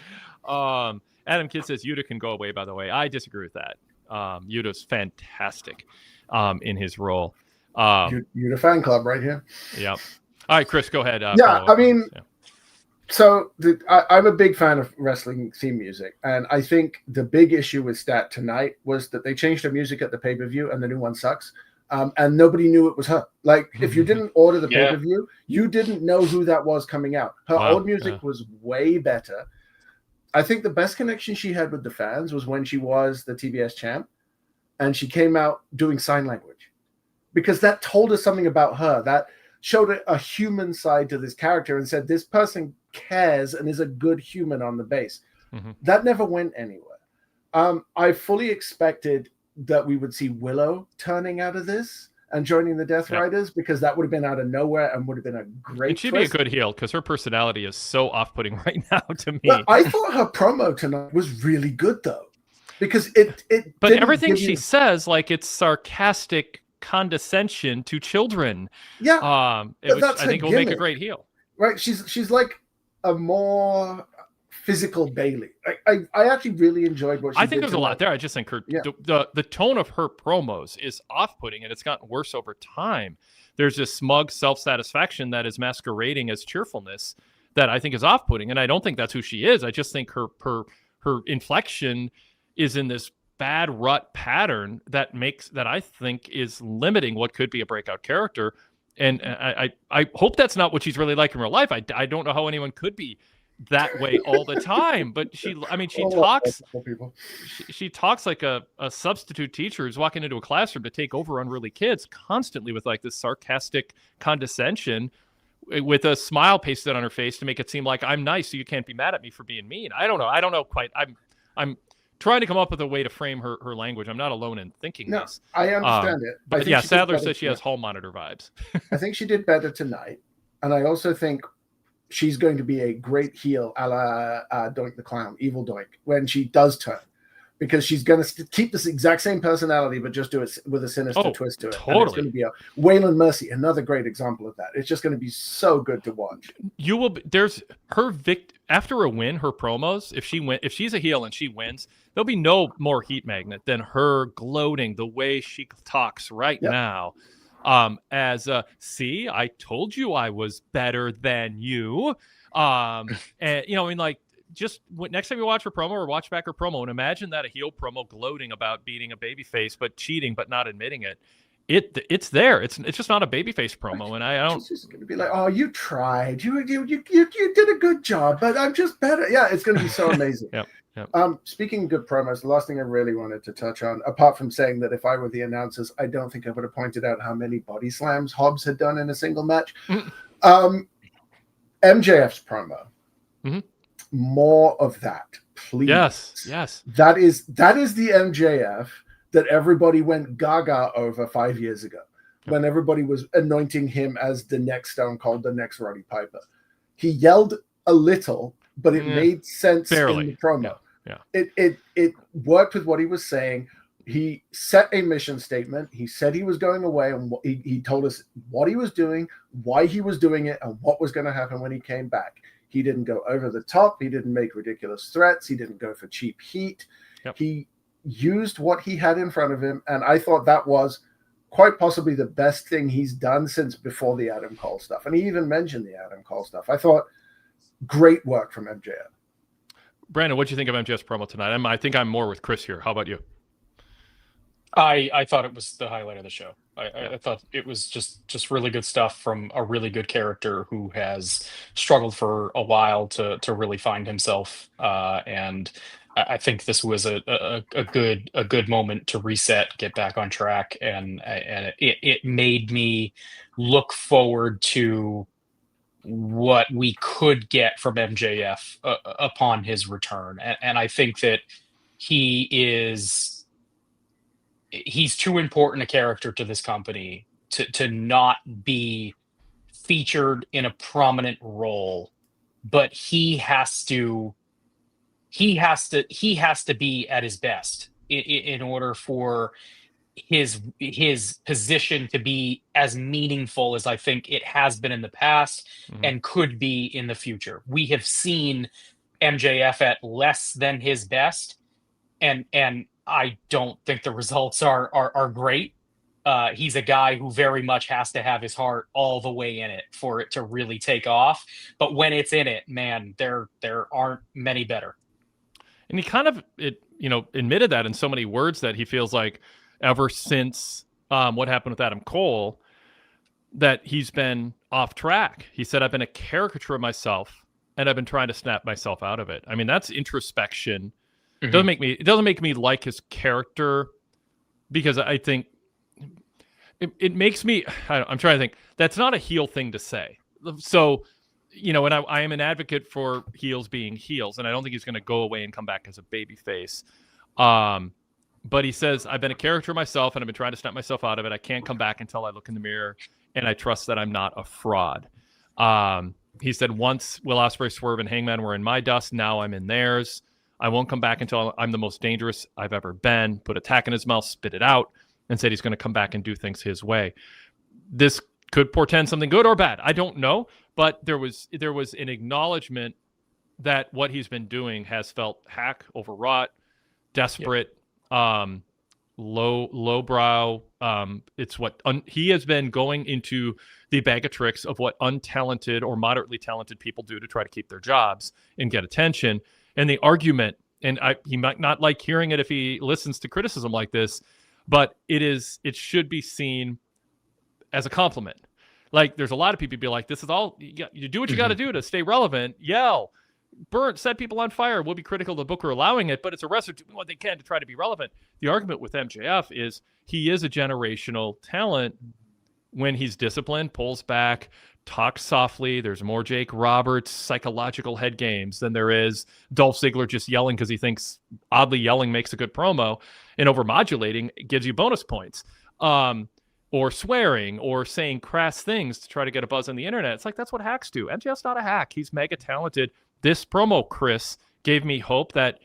Adam Kidd says Yuta can go away. By the way, I disagree with that. Yuta's fantastic in his role. Yuta fan club right here. Yep. All right, Chris, go ahead. So I'm a big fan of wrestling theme music, and I think the big issue with Stat tonight was that they changed the music at the pay-per-view, and the new one sucks. And nobody knew it was her. Like, if you didn't order the pay-per-view, you didn't know who that was coming out. Her old music was way better. I think the best connection she had with the fans was when she was the TBS champ, and she came out doing sign language, because that told us something about her. That showed a human side to this character and said this person cares and is a good human on the base. That never went anywhere. I fully expected that we would see Willow turning out of this and joining the Death Riders, because that would have been out of nowhere and would have been a great And she'd twist. be a good heel, because her personality is so off-putting right now to me. But I thought her promo tonight was really good, though, because it but everything she says, like, it's sarcastic condescension to children. Yeah, I think it will make a great heel. Right? She's like a more physical Bailey. I actually really enjoyed what she did. I think there's a lot there. I just think the tone of her promos is off-putting, and it's gotten worse over time. There's this smug self-satisfaction that is masquerading as cheerfulness that I think is off-putting, and I don't think that's who she is. I just think her inflection is in this bad rut pattern that I think is limiting what could be a breakout character. And I hope that's not what she's really like in real life. I don't know how anyone could be that way all the time, but she talks like a substitute teacher who's walking into a classroom to take over unruly kids constantly with like this sarcastic condescension with a smile pasted on her face to make it seem like I'm nice, so you can't be mad at me for being mean. I don't know quite. I'm trying to come up with a way to frame her language. I'm not alone in thinking this. I understand it. But yeah, Sadler says she has hall monitor vibes. I think she did better tonight. And I also think she's going to be a great heel a la Doink the Clown, Evil Doink, when she does turn. Because she's going to keep this exact same personality, but just do it with a sinister twist to it. Totally. And it's going to be a Waylon Mercy, another great example of that. It's just going to be so good to watch. You will. There's her after a win, her promos. If she's a heel and she wins, there'll be no more heat magnet than her gloating the way she talks right now. See, I told you I was better than you. And just next time you watch her promo or watch back her promo, and imagine that a heel promo gloating about beating a babyface but cheating but not admitting it. It's there. It's just not a babyface promo, and I don't. It's just going to be like, oh, you tried, you did a good job, but I'm just better. Yeah, it's going to be so amazing. Yep. Speaking of good promos, the last thing I really wanted to touch on, apart from saying that if I were the announcers, I don't think I would have pointed out how many body slams Hobbs had done in a single match. MJF's promo. Mm-hmm. More of that, please. Yes. That is the MJF that everybody went gaga over 5 years ago, when everybody was anointing him as the next Stone Cold, the next Roddy Piper. He yelled a little, but it made sense in the promo. It worked with what he was saying. He set a mission statement. He said he was going away, and he told us what he was doing, why he was doing it, and what was going to happen when he came back. He didn't go over the top. He didn't make ridiculous threats. He didn't go for cheap heat. He used what he had in front of him, and I thought that was quite possibly the best thing he's done since before the Adam Cole stuff. And he even mentioned the Adam Cole stuff. I thought great work from MJF. Brandon, what do you think of MJF's promo tonight? I think I'm more with Chris here. How about you? I thought it was the highlight of the show. I thought it was just really good stuff from a really good character who has struggled for a while to really find himself. And I think this was a good moment to reset, get back on track, and it made me look forward to what we could get from MJF upon his return. And I think that he's too important a character to this company to not be featured in a prominent role, but he has to be at his best in order for his position to be as meaningful as I think it has been in the past and could be in the future. We have seen MJF at less than his best, and I don't think the results are great. he's a guy who very much has to have his heart all the way in it for it to really take off. But when it's in it, man, there aren't many better. And he kind of admitted that in so many words that he feels like ever since what happened with Adam Cole, that he's been off track. He said, I've been a caricature of myself and I've been trying to snap myself out of it. I mean, that's introspection. It doesn't make me like his character, because I think it makes me, I'm trying to think, that's not a heel thing to say. So, and I am an advocate for heels being heels, and I don't think he's going to go away and come back as a babyface. But he says, I've been a character myself, and I've been trying to snap myself out of it. I can't come back until I look in the mirror, and I trust that I'm not a fraud. He said, once Will Ospreay, Swerve, and Hangman were in my dust, now I'm in theirs. I won't come back until I'm the most dangerous I've ever been. Put a tack in his mouth, spit it out, and said he's going to come back and do things his way. This could portend something good or bad. I don't know, but there was an acknowledgement that what he's been doing has felt hack, overwrought, desperate, lowbrow. It's what he has been going into the bag of tricks of what untalented or moderately talented people do to try to keep their jobs and get attention. And the argument, and he might not like hearing it if he listens to criticism like this, but it should be seen as a compliment. Like, there's a lot of people be like, this is all, you do what you got to do to stay relevant, yell, burn, set people on fire. We'll be critical of the booker allowing it, but it's a wrestler doing what they can to try to be relevant. The argument with MJF is he is a generational talent when he's disciplined, pulls back, talks softly. There's more Jake Roberts psychological head games than there is Dolph Ziggler just yelling because he thinks oddly yelling makes a good promo, and overmodulating gives you bonus points. Or swearing or saying crass things to try to get a buzz on the internet. It's like, that's what hacks do. MJF's not a hack. He's mega talented. This promo, Chris, gave me hope that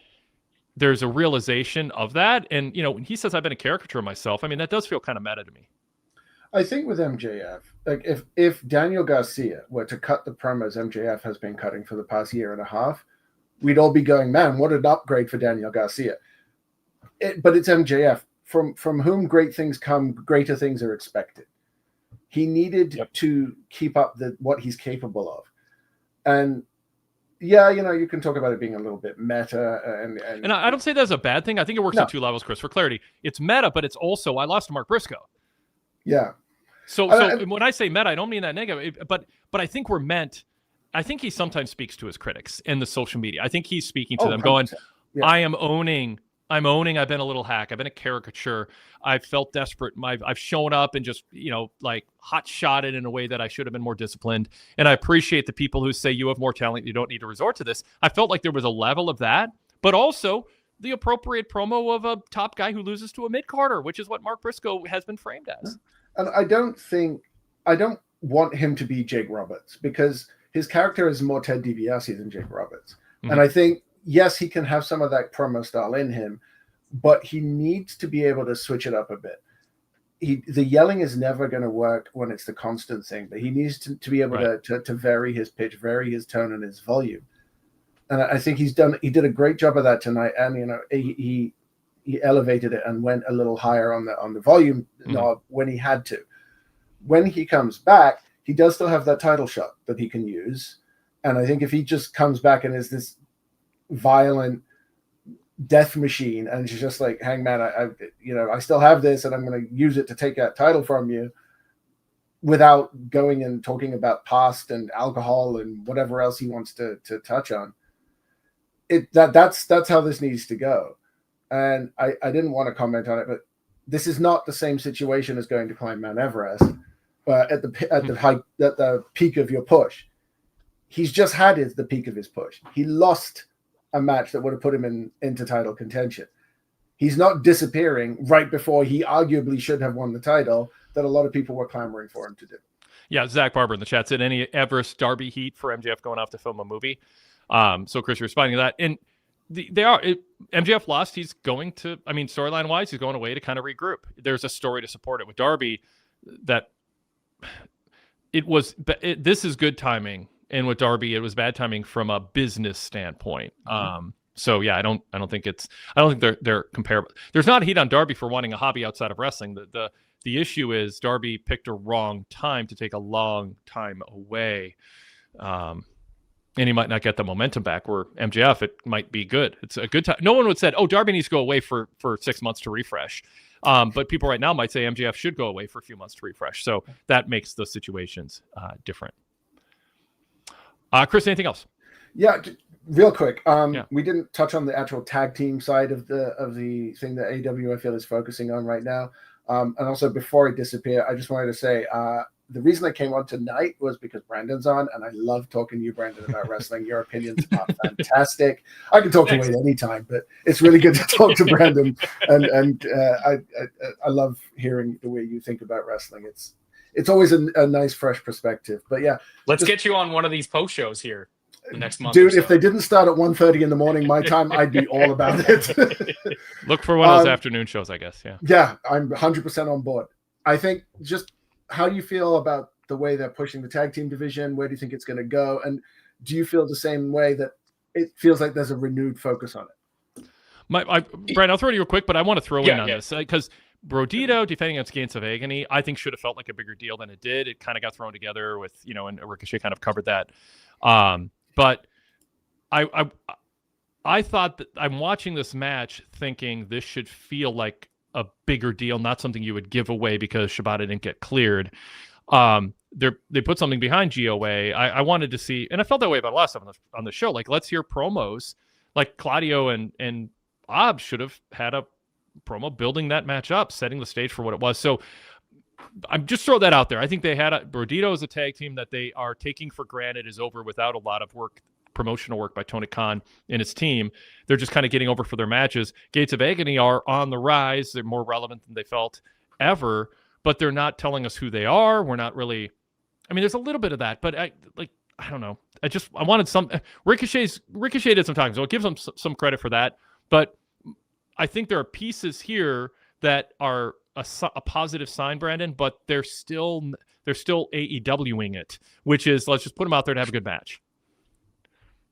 there's a realization of that. And, when he says I've been a caricature of myself, I mean, that does feel kind of meta to me. I think with MJF, like if Daniel Garcia were to cut the promos MJF has been cutting for the past year and a half, we'd all be going, man, what an upgrade for Daniel Garcia. But it's MJF. From whom great things come, greater things are expected. He needed to keep up what he's capable of. And you can talk about it being a little bit meta. And I don't say that's a bad thing. I think it works on two levels, Chris. For clarity, it's meta, but it's also, I lost to Mark Briscoe. Yeah. So when I say meta, I don't mean that negative, but I think I think he sometimes speaks to his critics in the social media. I think he's speaking to them 100%. going, Yeah. I'm owning I've been a little hack. I've been a caricature. I've felt desperate. I've shown up and just, like hot shot it in a way that I should have been more disciplined. And I appreciate the people who say you have more talent. You don't need to resort to this. I felt like there was a level of that, but also the appropriate promo of a top guy who loses to a mid-carder, which is what Mark Briscoe has been framed as. And I don't want him to be Jake Roberts, because his character is more Ted DiBiase than Jake Roberts. Mm-hmm. And I think, yes, he can have some of that promo style in him, but he needs to be able to switch it up a bit. The yelling is never going to work when it's the constant thing, but he needs to be able to vary his pitch, vary his tone and his volume. And I think he did a great job of that tonight. And, he elevated it and went a little higher on the volume knob when he had to. When he comes back, he does still have that title shot that he can use. And I think if he just comes back and is this violent death machine and she's just like, Hangman, I still have this and I'm going to use it to take that title from you, without going and talking about past and alcohol and whatever else he wants to touch on. That's how this needs to go. And I didn't want to comment on it, but this is not the same situation as going to climb Mount Everest, but at the peak of your push. He's just had the peak of his push. He lost a match that would have put him into title contention. He's not disappearing right before he arguably should have won the title that a lot of people were clamoring for him to do. Yeah, Zach Barber in the chat said, any Everest Derby heat for MJF going off to film a movie? So Chris, you're responding to that. And MJF lost. He's going to, storyline wise, he's going away to kind of regroup. There's a story to support it with Darby that this is good timing. And with Darby, it was bad timing from a business standpoint. So yeah, I don't think they're comparable. There's not heat on Darby for wanting a hobby outside of wrestling. The The issue is Darby picked a wrong time to take a long time away. And he might not get the momentum back, where MJF, it might be good. It's a good time. No one would say, oh, Darby needs to go away for 6 months to refresh. But people right now might say MJF should go away for a few months to refresh. So that makes the situations different. Chris, anything else? Yeah, real quick. We didn't touch on the actual tag team side of the thing that AEW I feel is focusing on right now. And also, before I disappear, I just wanted to say the reason I came on tonight was because Brandon's on, and I love talking to you, Brandon, about wrestling. Your opinions are fantastic. I can talk to Wade anytime, but it's really good to talk to Brandon, and I love hearing the way you think about wrestling. It's always a nice, fresh perspective. But yeah, let's get you on one of these post shows here the next month. Dude, if they didn't start at 1:30 in the morning my time, I'd be all about it. Look for one of those afternoon shows, I guess. Yeah, I'm 100% on board. I think just how do you feel about the way they're pushing the tag team division? Where do you think it's going to go? And do you feel the same way, that it feels like there's a renewed focus on it? Brian, I'll throw to you real quick, but I want to throw in on this because Brodito defending against Gates of Agony, I think should have felt like a bigger deal than it did. It kind of got thrown together with, and Ricochet kind of covered that. But I thought that I'm watching this match thinking this should feel like a bigger deal, not something you would give away because Shibata didn't get cleared. They put something behind GOA. I wanted to see, and I felt that way about a lot of stuff on the show. Like, let's hear promos. Like Claudio and Bob should have had a promo building that match up, setting the stage for what it was. So I'm just throw that out there. I think they had Brodito as a tag team that they are taking for granted is over without a lot of work, promotional work by Tony Khan and his team. They're just kind of getting over for their matches. Gates of Agony are on the rise. They're more relevant than they felt ever, but they're not telling us who they are. We're not really, there's a little bit of that, but I don't know. I wanted some Ricochet did some talking, so it gives them some credit for that. But I think there are pieces here that are a positive sign, Brandon, but they're still AEWing it, which is, let's just put them out there to have a good match.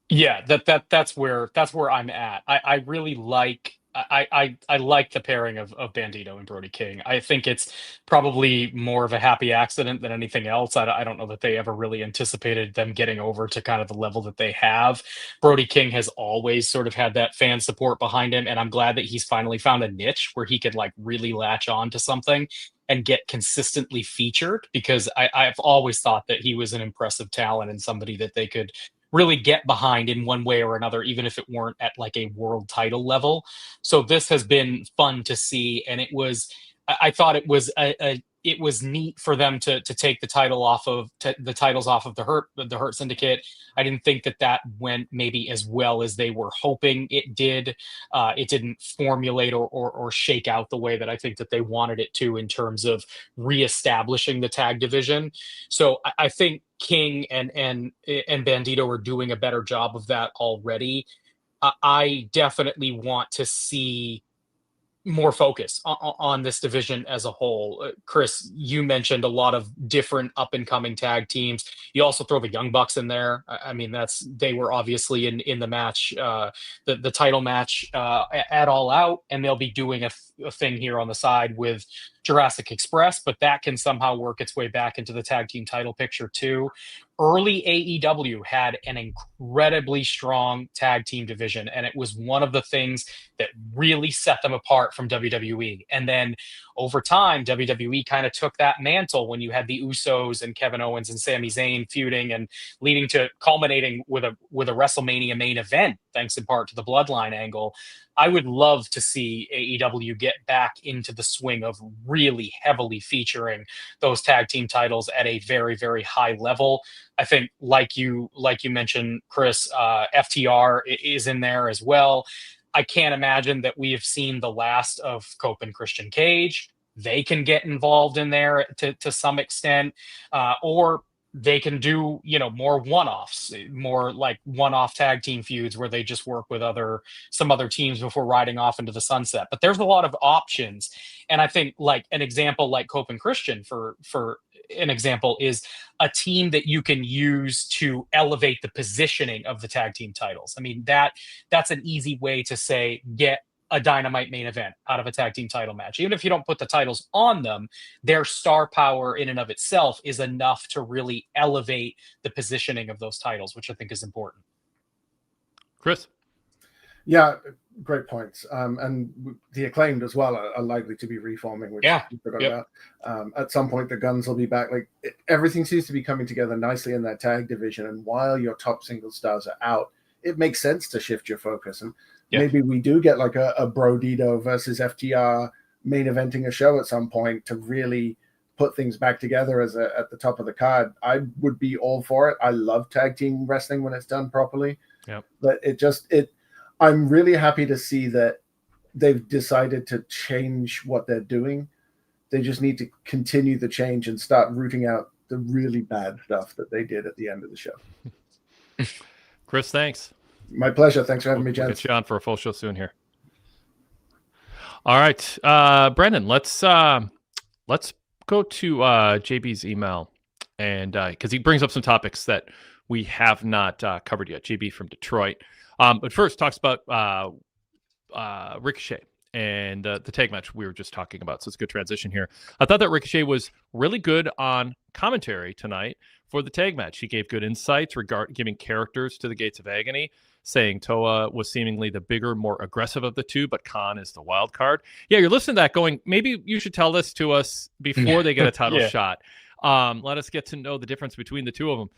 Yeah, that's where I'm at. I really like I like the pairing of Bandito and Brody King. I think it's probably more of a happy accident than anything else. I don't know that they ever really anticipated them getting over to kind of the level that they have. Brody King has always sort of had that fan support behind him, and I'm glad that he's finally found a niche where he could like really latch on to something and get consistently featured, because I've always thought that he was an impressive talent and somebody that they could really get behind in one way or another, even if it weren't at like a world title level. So this has been fun to see, and I thought it was neat for them to take the titles off of the Hurt Syndicate. I didn't think that went maybe as well as they were hoping it did. It didn't formulate or shake out the way that I think that they wanted it to in terms of reestablishing the tag division. So I think King and Bandito are doing a better job of that already. I definitely want to see more focus on this division as a whole. Chris, you mentioned a lot of different up and coming tag teams. You also throw the Young Bucks in there. They were obviously in the match, the title match at All Out, and they'll be doing a thing here on the side with Jurassic Express, but that can somehow work its way back into the tag team title picture too. Early AEW had an incredibly strong tag team division, and it was one of the things that really set them apart from WWE. And then over time, WWE kind of took that mantle when you had the Usos and Kevin Owens and Sami Zayn feuding and leading to culminating with a WrestleMania main event, thanks in part to the Bloodline angle. I would love to see AEW get back into the swing of really heavily featuring those tag team titles at a very, very high level. I think, like you mentioned, Chris, FTR is in there as well. I can't imagine that we have seen the last of Cope and Christian Cage. They can get involved in there to some extent, or they can do, more one-offs, more like one-off tag team feuds where they just work with some other teams before riding off into the sunset. But there's a lot of options. And I think like an example like Cope and Christian for an example is a team that you can use to elevate the positioning of the tag team titles. I mean, that's an easy way to say, get a Dynamite main event out of a tag team title match. Even if you don't put the titles on them, their star power in and of itself is enough to really elevate the positioning of those titles, which I think is important. Chris? Yeah, great points. And the Acclaimed as well are likely to be reforming, which we forgot about. At some point, the Guns will be back. Like everything seems to be coming together nicely in that tag division. And while your top single stars are out, it makes sense to shift your focus. And maybe we do get like a Brodito versus FTR main eventing a show at some point to really put things back together at the top of the card. I would be all for it. I love tag team wrestling when it's done properly. Yeah. But I'm really happy to see that they've decided to change what they're doing. They just need to continue the change and start rooting out the really bad stuff that they did at the end of the show. Chris, thanks. My pleasure. Thanks for having me, gents. We'll get you on for a full show soon here. All right, Brendan, let's go to JB's email, and because he brings up some topics that we have not covered yet. JB from Detroit. But first talks about Ricochet and the tag match we were just talking about. So it's a good transition here. I thought that Ricochet was really good on commentary tonight for the tag match. He gave good insights giving characters to the Gates of Agony, saying Toa was seemingly the bigger, more aggressive of the two, but Khan is the wild card. Yeah, you're listening to that going, maybe you should tell this to us before they get a title shot. Let us get to know the difference between the two of them.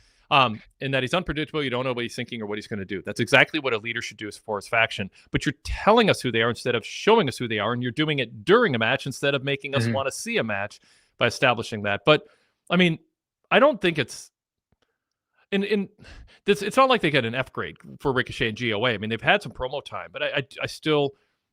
And that he's unpredictable. You don't know what he's thinking or what he's going to do. That's exactly what a leader should do for his faction. But you're telling us who they are instead of showing us who they are, and you're doing it during a match instead of making us want to see a match by establishing that. But I mean, I don't think it's it's not like they get an F grade for Ricochet and GOA. I mean, they've had some promo time, but I still,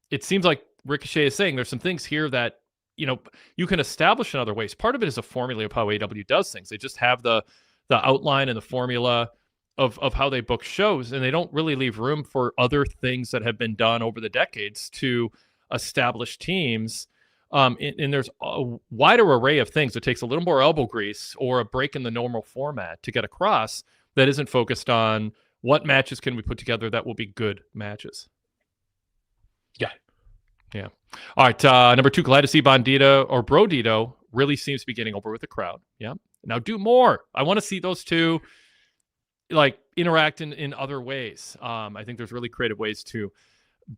it seems like Ricochet is saying there's some things here that you can establish in other ways. Part of it is a formula of how AEW does things. They just have the outline and the formula of how they book shows, and they don't really leave room for other things that have been done over the decades to establish teams. And there's a wider array of things. It takes a little more elbow grease or a break in the normal format to get across that isn't focused on what matches can we put together that will be good matches. Yeah. All right. Number 2, glad to see Bandito or Brodito really seems to be getting over with the crowd. Yeah. Now do more. I want to see those two interact in other ways. I think there's really creative ways to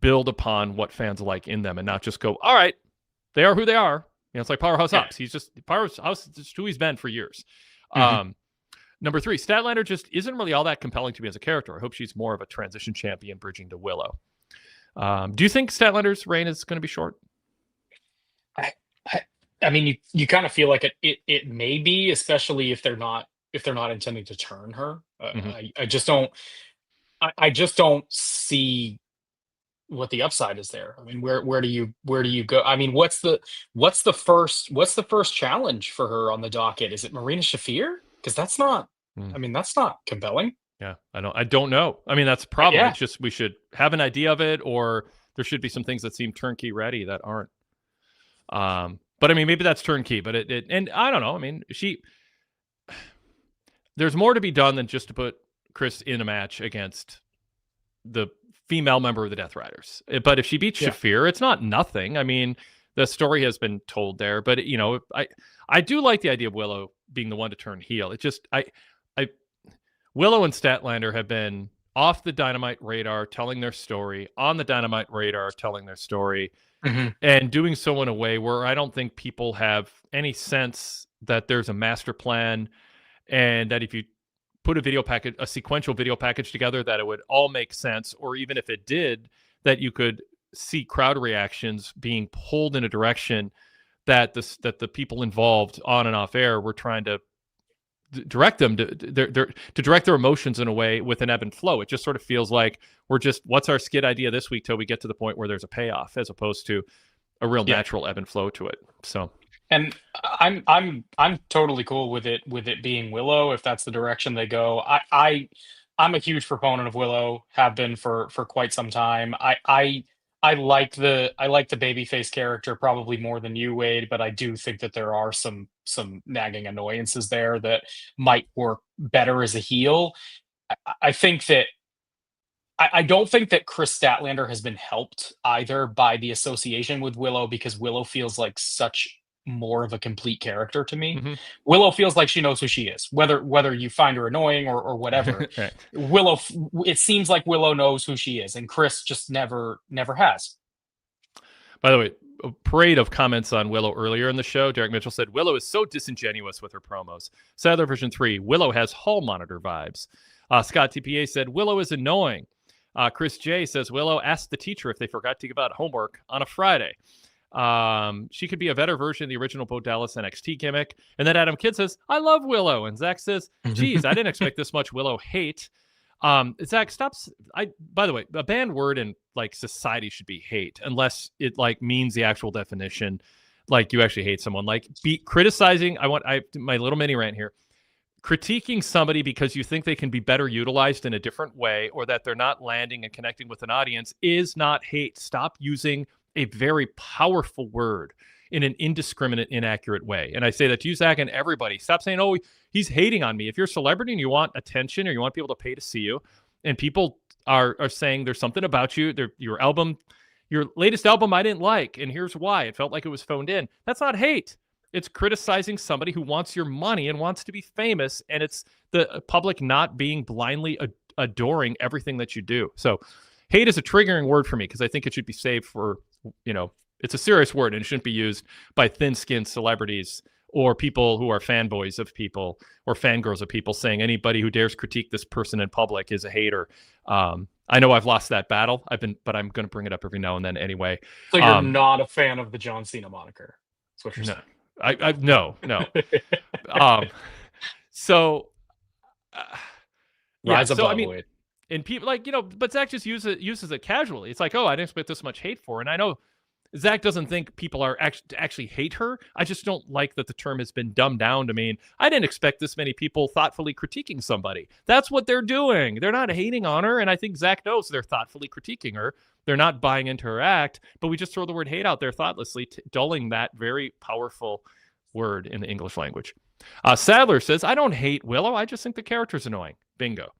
build upon what fans like in them and not just go, all right, they are who they are. It's like Powerhouse Hobbs. He's just Powerhouse, just who he's been for years. Number 3, Statlander just isn't really all that compelling to me as a character. I hope she's more of a transition champion bridging to Willow. Do you think Statlander's reign is going to be short? I mean, you kind of feel like it may be, especially if they're not intending to turn her. I just don't see what the upside is there. I mean, where do you go? I mean, what's the first challenge for her on the docket? Is it Marina Shafir? Because that's not. I mean, that's not compelling. Yeah, I don't know. I mean, that's a problem. It's just we should have an idea of it, or there should be some things that seem turnkey ready that aren't. But I mean, maybe that's turnkey. But and I don't know. I mean, there's more to be done than just to put Chris in a match against the female member of the Death Riders. But if she beats Shafir, it's not nothing. I mean, the story has been told there. But I do like the idea of Willow being the one to turn heel. It just Willow and Statlander have been off the Dynamite radar telling their story, on the Dynamite radar telling their story, and doing so in a way where I don't think people have any sense that there's a master plan, and that if you put a sequential video package together, that it would all make sense, or even if it did, that you could see crowd reactions being pulled in a direction that the people involved on and off air were trying to direct them to direct their emotions in a way with an ebb and flow. It just sort of feels like we're just, what's our skit idea this week till we get to the point where there's a payoff, as opposed to a real natural ebb and flow to it. So, and I'm totally cool with it being Willow if that's the direction they go. I'm a huge proponent of Willow, have been for quite some time. I like the babyface character probably more than you, Wade, but I do think that there are some nagging annoyances there that might work better as a heel. I think that I don't think that Chris Statlander has been helped either by the association with Willow, because Willow feels like such more of a complete character to me. Mm-hmm. Willow feels like she knows who she is, whether you find her annoying or whatever. Right. Willow, it seems like Willow knows who she is, and Chris just never has. By the way, a parade of comments on Willow earlier in the show. Derek Mitchell said, Willow is so disingenuous with her promos. Sadler version 3, Willow has hall monitor vibes. Scott TPA said, Willow is annoying. Chris J says, Willow asked the teacher if they forgot to give out homework on a Friday. She could be a better version of the original Bo Dallas NXT gimmick. And then Adam Kidd says, I love Willow. And Zach says, geez, I didn't expect this much Willow hate. Zach, stops. By the way, a banned word in like society should be hate, unless it like means the actual definition. Like you actually hate someone, like be criticizing. My little mini rant here. Critiquing somebody because you think they can be better utilized in a different way, or that they're not landing and connecting with an audience, is not hate. Stop using a very powerful word in an indiscriminate, inaccurate way. And I say that to you, Zach, and everybody. Stop saying, oh, he's hating on me. If you're a celebrity and you want attention or you want people to pay to see you, and people are saying there's something about you, your latest album I didn't like, and here's why. It felt like it was phoned in. That's not hate. It's criticizing somebody who wants your money and wants to be famous, and it's the public not being blindly adoring everything that you do. So hate is a triggering word for me because I think it should be saved for, it's a serious word and it shouldn't be used by thin-skinned celebrities or people who are fanboys of people or fangirls of people, saying anybody who dares critique this person in public is a hater. I know I've lost that battle. but I'm going to bring it up every now and then anyway. So you're not a fan of the John Cena moniker? That's what you're saying. No. Rise above, Wade. And people but Zach just uses it casually. It's like, oh, I didn't expect this much hate for her. And I know Zach doesn't think people are actually hate her. I just don't like that the term has been dumbed down to mean I didn't expect this many people thoughtfully critiquing somebody. That's what they're doing. They're not hating on her. And I think Zach knows they're thoughtfully critiquing her. They're not buying into her act, but we just throw the word hate out there thoughtlessly, dulling that very powerful word in the English language. Sadler says, I don't hate Willow. I just think the character's annoying. Bingo.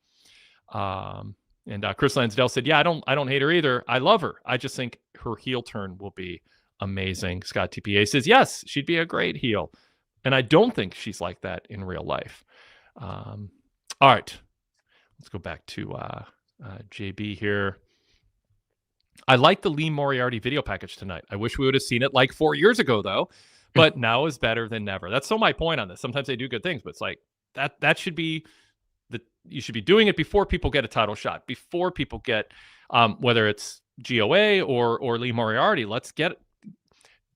And Chris Lansdale said, yeah, I don't hate her either. I love her. I just think her heel turn will be amazing. Scott TPA says, yes, she'd be a great heel. And I don't think she's like that in real life. All right. Let's go back to JB here. I like the Lee Moriarty video package tonight. I wish we would have seen it like 4 years ago, though. But now is better than never. That's so my point on this. Sometimes they do good things, but it's like that should be you should be doing it before people get a title shot, before people get whether it's GOA or Lee Moriarty.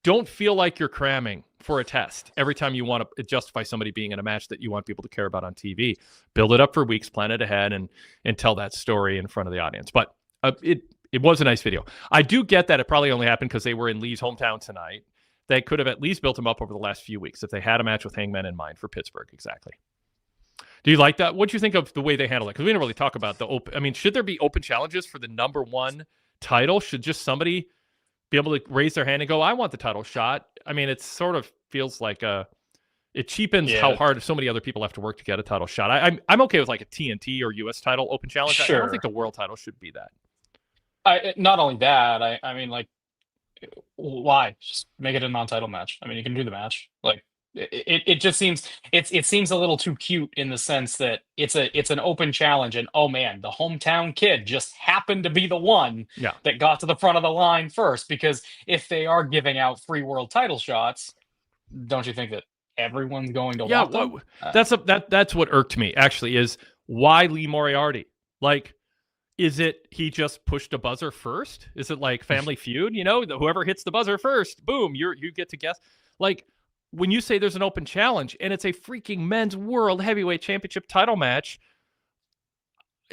Don't feel like you're cramming for a test every time you want to justify somebody being in a match that you want people to care about on TV. Build it up for weeks, plan it ahead, and tell that story in front of the audience. But it was a nice video. I do get that it probably only happened because they were in Lee's hometown tonight. They could have at least built him up over the last few weeks if they had a match with Hangman in mind for Pittsburgh. Exactly. Do you like that? What do you think of the way they handle it? Because we didn't really talk about the open. I mean, should there be open challenges for the number one title? Should just somebody be able to raise their hand and go, I want the title shot? I mean, it sort of feels like it cheapens how hard so many other people have to work to get a title shot. I'm okay with like a TNT or US title open challenge. Sure. I don't think the world title should be that. Not only that, I mean, like, why just make it a non-title match? I mean, you can do the match. Like, it just seems it seems a little too cute in the sense that it's an open challenge, and oh man, the hometown kid just happened to be the one that got to the front of the line first. Because if they are giving out free world title shots, don't you think that everyone's going to want them? That's what irked me actually, is why Lee Moriarty? Like, is it he just pushed a buzzer first? Is it like Family Feud? Whoever hits the buzzer first, boom, you get to guess. Like, when you say there's an open challenge and it's a freaking men's world heavyweight championship title match,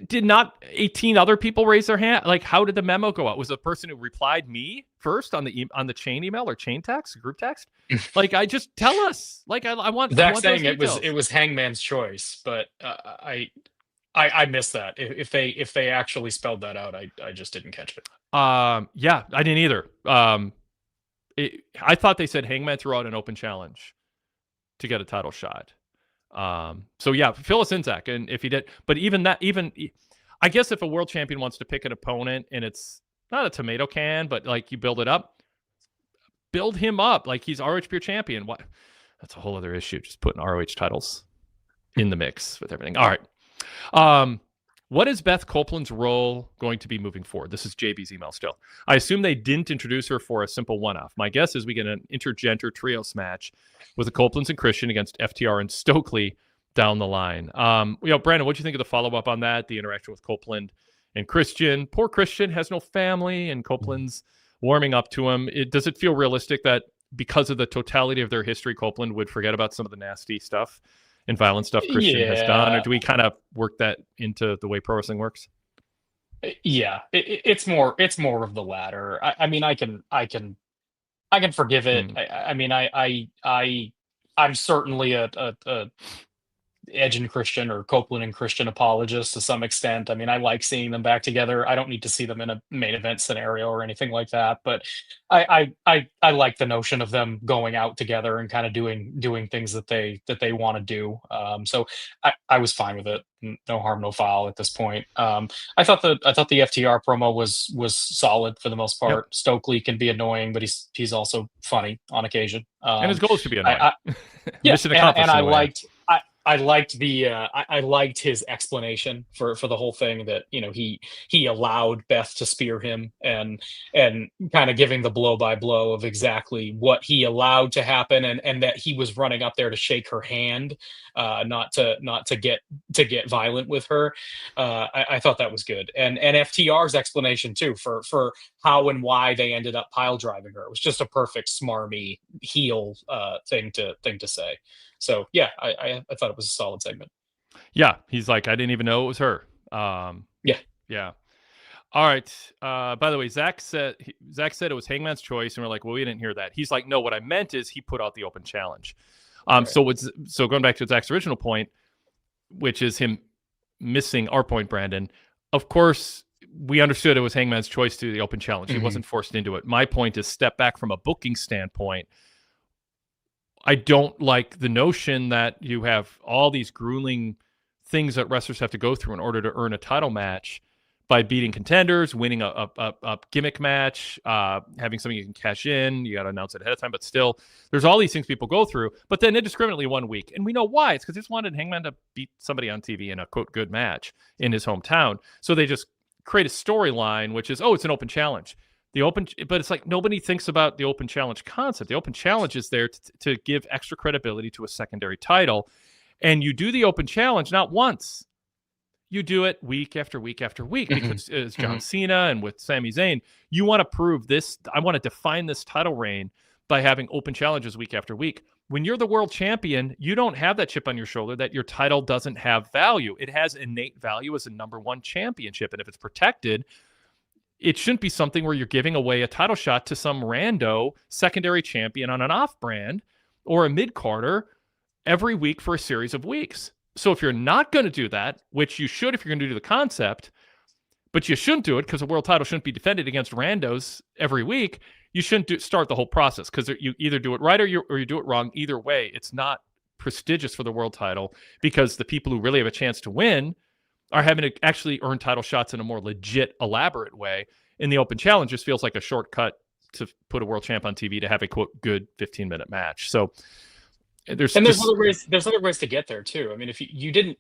did not 18 other people raise their hand? Like, how did the memo go out? Was the person who replied me first on the chain email or chain text, group text? Like, I just tell us. Like, I want. Zach saying it was Hangman's choice, but I missed that. If they actually spelled that out, I just didn't catch it. Yeah, I didn't either. I thought they said Hangman threw out an open challenge to get a title shot. So yeah, fill us in, Zach. And if he did, but even I guess if a world champion wants to pick an opponent and it's not a tomato can, but like you build it up, build him up like he's ROH Pure Champion. What? That's a whole other issue. Just putting ROH titles in the mix with everything. All right. What is Beth Copeland's role going to be moving forward? This is JB's email still. I assume they didn't introduce her for a simple one-off. My guess is we get an intergender trios match with the Copelands and Christian against FTR and Stokely down the line. Brandon, what do you think of the follow-up on that? The interaction with Copeland and Christian. Poor Christian has no family, and Copeland's warming up to him. Does it feel realistic that because of the totality of their history, Copeland would forget about some of the nasty stuff and violent stuff Christian has done? Or do we kind of work that into the way pro wrestling works? Yeah, it's more of the latter. I mean, I can forgive it. I mean, I'm certainly a Edge and Christian or Copeland and Christian apologist to some extent. I mean, I like seeing them back together. I don't need to see them in a main event scenario or anything like that, but I like the notion of them going out together and kind of doing things that they want to do. So I was fine with it. No harm, no foul at this point. I thought the FTR promo was solid for the most part. Yep. Stokely can be annoying, but he's also funny on occasion. And his goal is to be annoying. Mission accomplished. And I liked his explanation for the whole thing, that he allowed Beth to spear him and kind of giving the blow by blow of exactly what he allowed to happen, and that he was running up there to shake her hand, not to get violent with her. I thought that was good, and FTR's explanation too for how and why they ended up pile driving her. It was just a perfect smarmy heel thing to say. So yeah, I thought it was a solid segment. Yeah, he's like, I didn't even know it was her. Yeah. All right. By the way, Zach said it was Hangman's choice, and we're like, well, we didn't hear that. He's like, no, what I meant is he put out the open challenge. Right. So going back to Zach's original point, which is him missing our point, Brandon. Of course, we understood it was Hangman's choice to the open challenge. He wasn't forced into it. My point is, step back from a booking standpoint. I don't like the notion that you have all these grueling things that wrestlers have to go through in order to earn a title match by beating contenders, winning a gimmick match, having something you can cash in. You got to announce it ahead of time, but still, there's all these things people go through. But then indiscriminately 1 week, and we know why. It's because they just wanted Hangman to beat somebody on TV in a quote good match in his hometown. So they just create a storyline, which is, it's an open challenge. But it's like nobody thinks about the open challenge concept. The open challenge is there to give extra credibility to a secondary title. And you do the open challenge not once. You do it week after week after week, because it's John Cena and with Sami Zayn. You want to prove this. I want to define this title reign by having open challenges week after week. When you're the world champion, you don't have that chip on your shoulder that your title doesn't have value. It has innate value as a number one championship. And if it's protected, it shouldn't be something where you're giving away a title shot to some rando secondary champion on an off-brand or a mid-carder every week for a series of weeks. So if you're not going to do that, which you should if you're going to do the concept, but you shouldn't do it because a world title shouldn't be defended against randos every week, you shouldn't start the whole process, because you either do it right or you do it wrong. Either way, it's not prestigious for the world title, because the people who really have a chance to win are having to actually earn title shots in a more legit, elaborate way. In the open challenge, just feels like a shortcut to put a world champ on TV to have a quote good 15-minute match. So there's other ways to get there too. I mean, if it didn't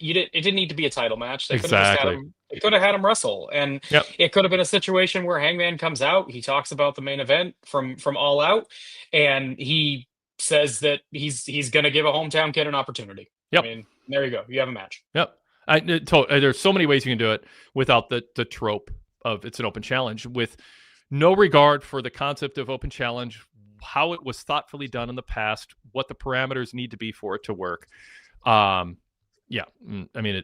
need to be a title match. They could have had him wrestle, and it could have been a situation where Hangman comes out, he talks about the main event from All Out, and he says that he's going to give a hometown kid an opportunity. I mean, there you go. You have a match. There's so many ways you can do it without the trope of it's an open challenge, with no regard for the concept of open challenge, how it was thoughtfully done in the past, what the parameters need to be for it to work. I mean,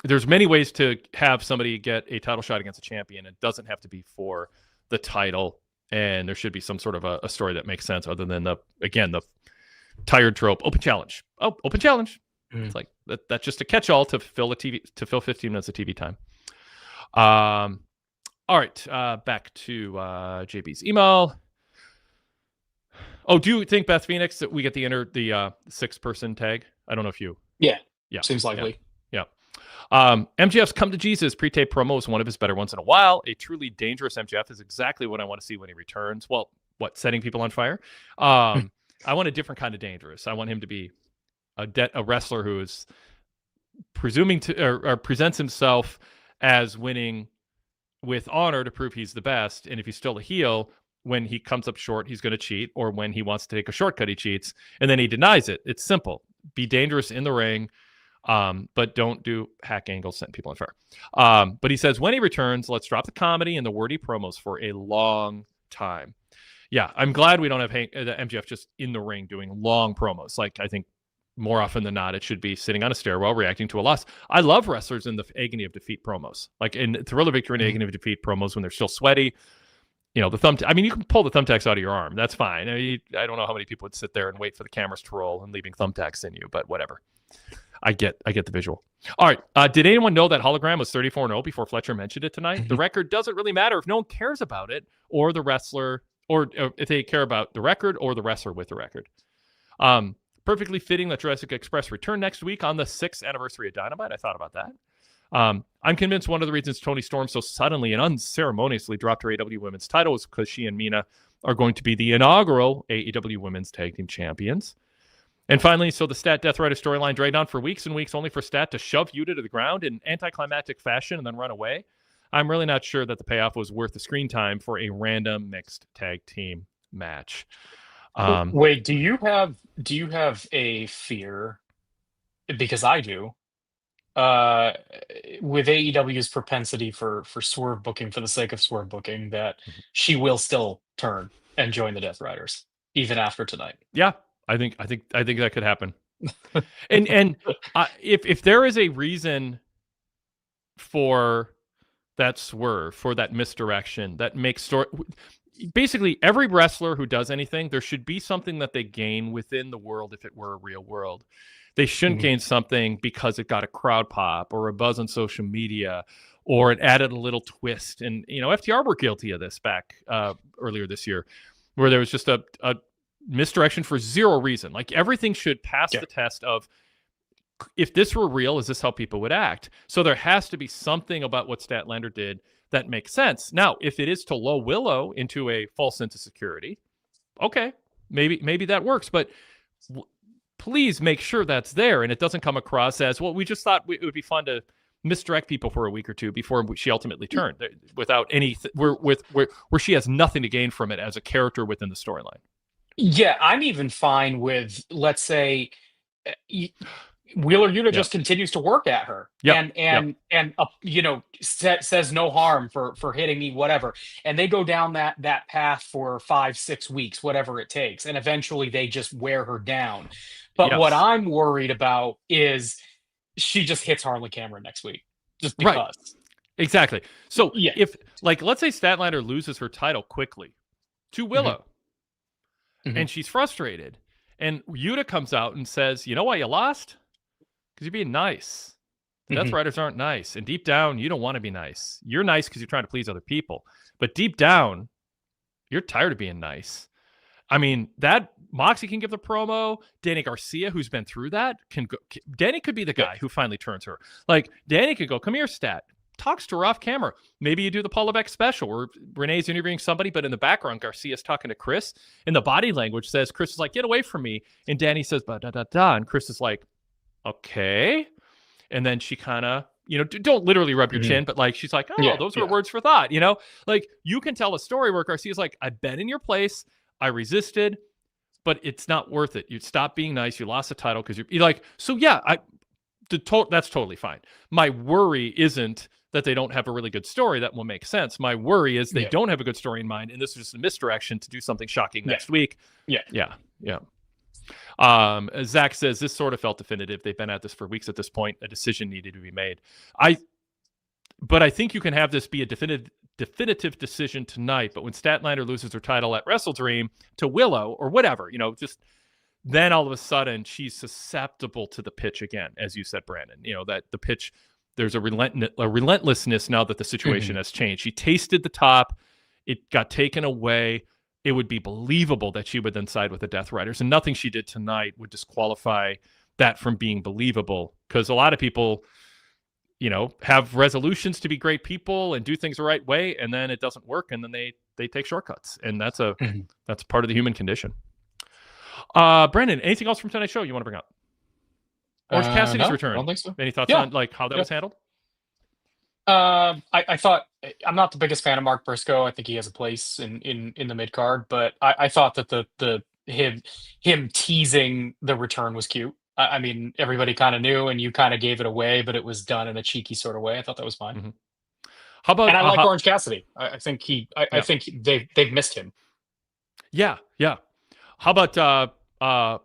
there's many ways to have somebody get a title shot against a champion. It doesn't have to be for the title, and there should be some sort of a story that makes sense other than the tired trope, open challenge. Oh, open challenge. It's like that's just a catch-all to fill 15 minutes of TV time. All right, back to JB's email. Oh, do you think Beth Phoenix that we get the 6-person tag? I don't know if you. Yeah. Seems likely. Yeah. MJF's Come to Jesus pre-tape promo is one of his better ones in a while. A truly dangerous MJF is exactly what I want to see when he returns. Well, what, setting people on fire? I want a different kind of dangerous. I want him to be a wrestler who is presuming to or presents himself as winning with honor to prove he's the best. And if he's still a heel, when he comes up short, he's going to cheat, or when he wants to take a shortcut, he cheats, and then he denies it. It's simple. Be dangerous in the ring, but don't do hack angles, setting people on fire. But he says, when he returns, let's drop the comedy and the wordy promos for a long time. Yeah, I'm glad we don't have MJF just in the ring doing long promos. Like, I think more often than not, it should be sitting on a stairwell reacting to a loss. I love wrestlers in the agony of defeat promos, like in Thrill of Victory and agony of defeat promos when they're still sweaty. You know, I mean, you can pull the thumbtacks out of your arm. That's fine. I don't know how many people would sit there and wait for the cameras to roll and leaving thumbtacks in you, but whatever. I get the visual. All right. Did anyone know that Hologram was 34-0 before Fletcher mentioned it tonight? The record doesn't really matter if no one cares about it, or the wrestler, or if they care about the record or the wrestler with the record. Perfectly fitting that Jurassic Express return next week on the 6th anniversary of Dynamite. I thought about that. I'm convinced one of the reasons Toni Storm so suddenly and unceremoniously dropped her AEW Women's title is because she and Mina are going to be the inaugural AEW Women's Tag Team Champions. And finally, so the Stat Death Rider storyline dragged on for weeks and weeks, only for Stat to shove Yuta to the ground in anticlimactic fashion and then run away. I'm really not sure that the payoff was worth the screen time for a random mixed tag team match. Wait, do you have a fear? Because I do. With AEW's propensity for swerve booking for the sake of swerve booking, that she will still turn and join the Death Riders even after tonight. Yeah, I think that could happen. and if there is a reason for that swerve, for that misdirection, that makes story. Basically, every wrestler who does anything, there should be something that they gain within the world if it were a real world. They shouldn't gain something because it got a crowd pop or a buzz on social media, or it added a little twist. And, you know, FTR were guilty of this back earlier this year, where there was just a misdirection for zero reason. Like, everything should pass the test of, if this were real, is this how people would act? So there has to be something about what Statlander did that makes sense. Now, if it is to lull Willow into a false sense of security, okay, maybe that works. But please make sure that's there and it doesn't come across as, well, we just thought it would be fun to misdirect people for a week or two before she ultimately turned, without where she has nothing to gain from it as a character within the storyline. Yeah, I'm even fine with, let's say, Wheeler Yuta just continues to work at her, and you know, says no harm for hitting me, whatever, and they go down that path for 5-6 weeks, whatever it takes, and eventually they just wear her down. But what I'm worried about is she just hits Harley Cameron next week, just because. Right. Exactly. So if, like, let's say Statlander loses her title quickly to Willow, and she's frustrated, and Yuta comes out and says, "You know why you lost? Because you're being nice. The Death Riders aren't nice. And deep down, you don't want to be nice. You're nice because you're trying to please other people. But deep down, you're tired of being nice." I mean, that Moxie can give the promo. Danny Garcia, who's been through that, can go. Danny could be the guy who finally turns her. Like, Danny could go, "Come here, Stat." Talks to her off camera. Maybe you do the Paul Levesque special where Renee's interviewing somebody, but in the background, Garcia's talking to Chris. And the body language says, Chris is like, "Get away from me." And Danny says, "Da da da da." And Chris is like, "Okay." And then she kind of, you know, don't literally rub your chin, but like, she's like, "Oh, those were words for thought." You know, like, you can tell a story where Garcia's like, "I've been in your place. I resisted, but it's not worth it. You stopped being nice. You lost the title because you're like," so yeah, that's totally fine. My worry isn't that they don't have a really good story that will make sense. My worry is they don't have a good story in mind, and this is just a misdirection to do something shocking next week. Yeah. Zach says, "This sort of felt definitive. They've been at this for weeks at this point. A decision needed to be made." But I think you can have this be a definitive decision tonight. But when Statlander loses her title at Wrestle Dream to Willow or whatever, you know, just then all of a sudden she's susceptible to the pitch again, as you said, Brandon. You know, that the pitch, there's a relentlessness now that the situation has changed. She tasted the top. It got taken away. It would be believable that she would then side with the Death Riders. And nothing she did tonight would disqualify that from being believable. Because a lot of people, have resolutions to be great people and do things the right way, and then it doesn't work, and then they take shortcuts, and that's part of the human condition. Brandon, anything else from tonight's show you want to bring up? Orange Cassidy's return. I don't think so. Any thoughts on how that was handled? I thought, I'm not the biggest fan of Mark Briscoe. I think he has a place in the mid card, but I thought that him teasing the return was cute. I mean, everybody kind of knew, and you kind of gave it away, but it was done in a cheeky sort of way. I thought that was fine. Mm-hmm. How about? And I like Orange Cassidy. I think I think they've missed him. Yeah. How about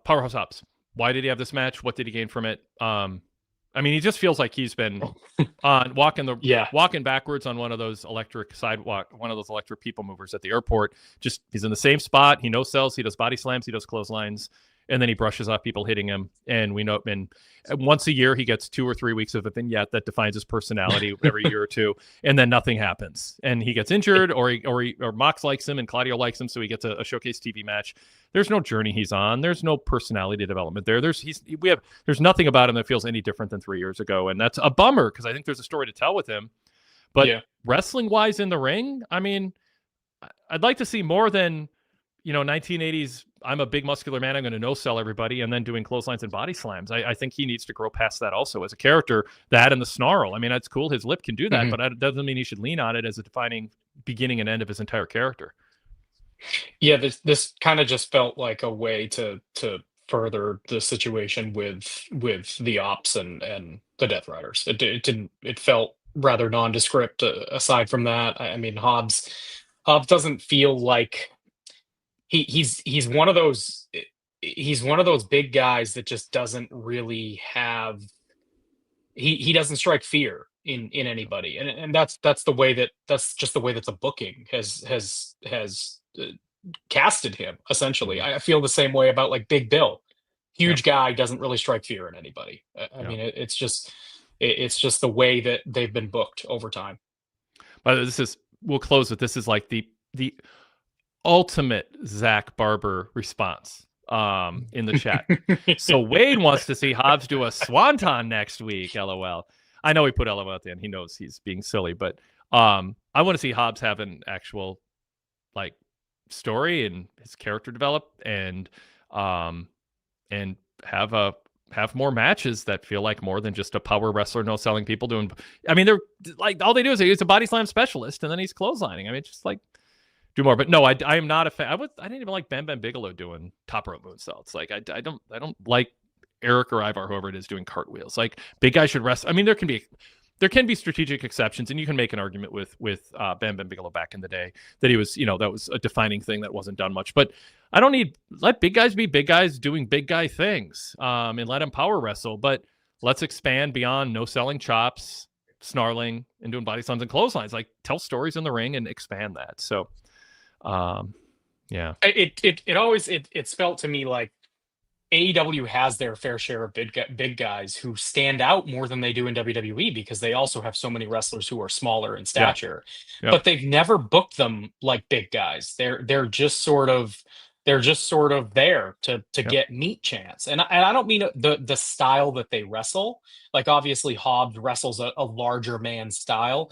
Powerhouse Hobbs? Why did he have this match? What did he gain from it? I mean, he just feels like he's been walking backwards on one of those electric people movers at the airport. Just he's in the same spot. He no-sells. He does body slams. He does clotheslines. And then he brushes off people hitting him. And we know, and once a year, he gets 2 or 3 weeks of a vignette that defines his personality every year or two. And then nothing happens. And he gets injured, or Mox likes him and Claudio likes him, so he gets a showcase TV match. There's no journey he's on. There's no personality development there. There's nothing about him that feels any different than 3 years ago. And that's a bummer, because I think there's a story to tell with him. But wrestling-wise in the ring, I mean, I'd like to see more than 1980s, I'm a big muscular man, I'm going to no-sell everybody, and then doing clotheslines and body slams. I think he needs to grow past that also as a character, that and the snarl. I mean, that's cool. His lip can do that, but it doesn't mean he should lean on it as a defining beginning and end of his entire character. Yeah, this kind of just felt like a way to further the situation with the Ops and the Death Riders. It felt rather nondescript. Aside from that, I mean, Hobbs doesn't feel like he's one of those big guys that just doesn't really have he doesn't strike fear in anybody, and that's just the way that the booking has casted him. Essentially, I feel the same way about like Big Bill. Huge guy, doesn't really strike fear in anybody. I mean, it's just the way that they've been booked over time. But we'll close with this is like the ultimate Zach Barber response in the chat. So Wade wants to see Hobbs do a swanton next week. LOL. I know he put LOL at the end. He knows he's being silly, but I want to see Hobbs have an actual story and his character develop and have more matches that feel like more than just a power wrestler, no selling people doing. I mean, they're like all they do is he's a body slam specialist and then he's clotheslining. I mean, just like do more. But no, I am not a fan. I didn't even like Bam Bam Bigelow doing top rope moonsaults. Like I don't like Eric or Ivar, whoever it is, doing cartwheels. Like big guys should wrestle. I mean, there can be strategic exceptions, and you can make an argument with Bam Bam Bigelow back in the day that he was, that was a defining thing that wasn't done much. But I don't let big guys be big guys doing big guy things, and let them power wrestle. But let's expand beyond no selling chops, snarling, and doing body slams and clotheslines. Like tell stories in the ring and expand that. So, yeah, it always felt to me like AEW has their fair share of big guys who stand out more than they do in WWE because they also have so many wrestlers who are smaller in stature, but they've never booked them like big guys. They're just sort of there to get meat chance. And I don't mean the style that they wrestle. Like obviously Hobbs wrestles a larger man style.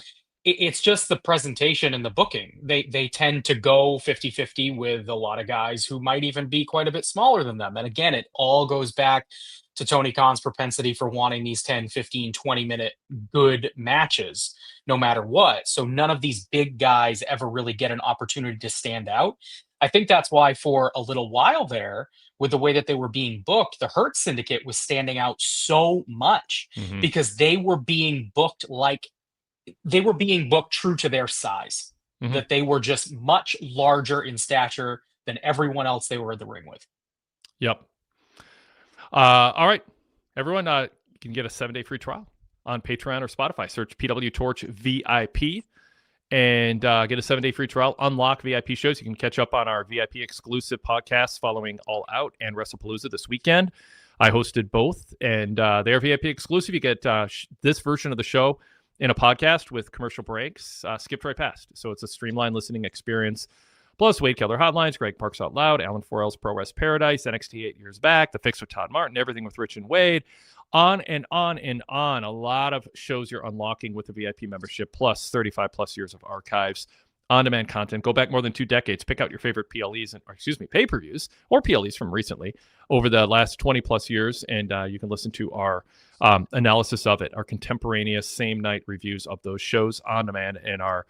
It's just the presentation and the booking. They tend to go 50-50 with a lot of guys who might even be quite a bit smaller than them. And again, it all goes back to Tony Khan's propensity for wanting these 10, 15, 20-minute good matches, no matter what. So none of these big guys ever really get an opportunity to stand out. I think that's why for a little while there, with the way that they were being booked, the Hurt Syndicate was standing out so much because they were being booked true to their size, that they were just much larger in stature than everyone else they were in the ring with. Yep. All right, everyone, you can get a 7-day free trial on Patreon or Spotify. Search PWTorch VIP and get a 7-day free trial. Unlock VIP shows. You can catch up on our VIP exclusive podcasts following All Out and WrestlePalooza this weekend. I hosted both, and they're VIP exclusive. You get this version of the show in a podcast with commercial breaks, skipped right past. So it's a streamlined listening experience. Plus, Wade Keller Hotlines, Greg Parks Out Loud, Alan Forel's Pro Wrest Paradise, NXT 8 Years Back, The Fix with Todd Martin, Everything with Rich and Wade, on and on and on. A lot of shows you're unlocking with the VIP membership, plus 35 plus years of archives, on-demand content. Go back more than 2 decades. Pick out your favorite pay-per-views or PLEs from recently over the last 20 plus years, and you can listen to our analysis of it, our contemporaneous same-night reviews of those shows on demand, and our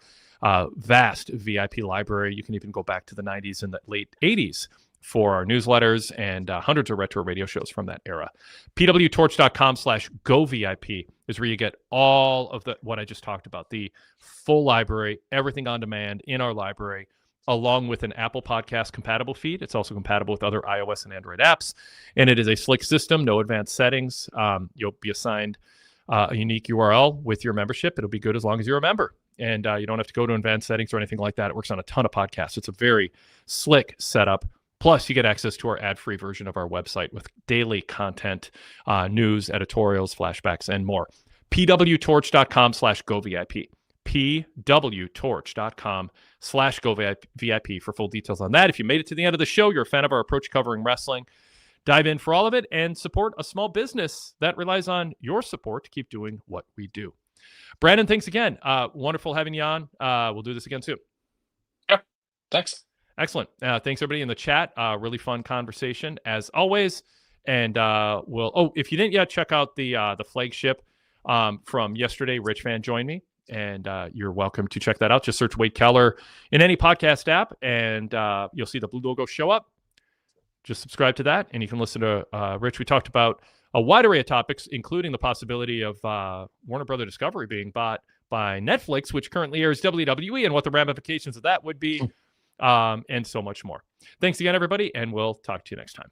vast VIP library. You can even go back to the 90s and the late 80s for our newsletters and hundreds of retro radio shows from that era. PWTorch.com/GoVIP is where you get all of what I just talked about, the full library, everything on demand in our library, along with an Apple Podcast compatible feed. It's also compatible with other iOS and Android apps, and it is a slick system, no advanced settings. You'll be assigned a unique URL with your membership. It'll be good as long as you're a member, and you don't have to go to advanced settings or anything like that. It works on a ton of podcasts. It's a very slick setup. Plus, you get access to our ad-free version of our website with daily content, news, editorials, flashbacks, and more. PWTorch.com/GoVIP. PWTorch.com/GoVIP for full details on that. If you made it to the end of the show, you're a fan of our approach covering wrestling, dive in for all of it and support a small business that relies on your support to keep doing what we do. Brandon, thanks again. Wonderful having you on. We'll do this again soon. Yeah, thanks. Excellent. Thanks, everybody in the chat. Really fun conversation, as always. And if you didn't yet, check out the flagship from yesterday. Rich Fan joined me, and you're welcome to check that out. Just search Wade Keller in any podcast app, and you'll see the blue logo show up. Just subscribe to that, and you can listen to Rich. We talked about a wide array of topics, including the possibility of Warner Brother Discovery being bought by Netflix, which currently airs WWE, and what the ramifications of that would be. And so much more. Thanks again, everybody, and we'll talk to you next time.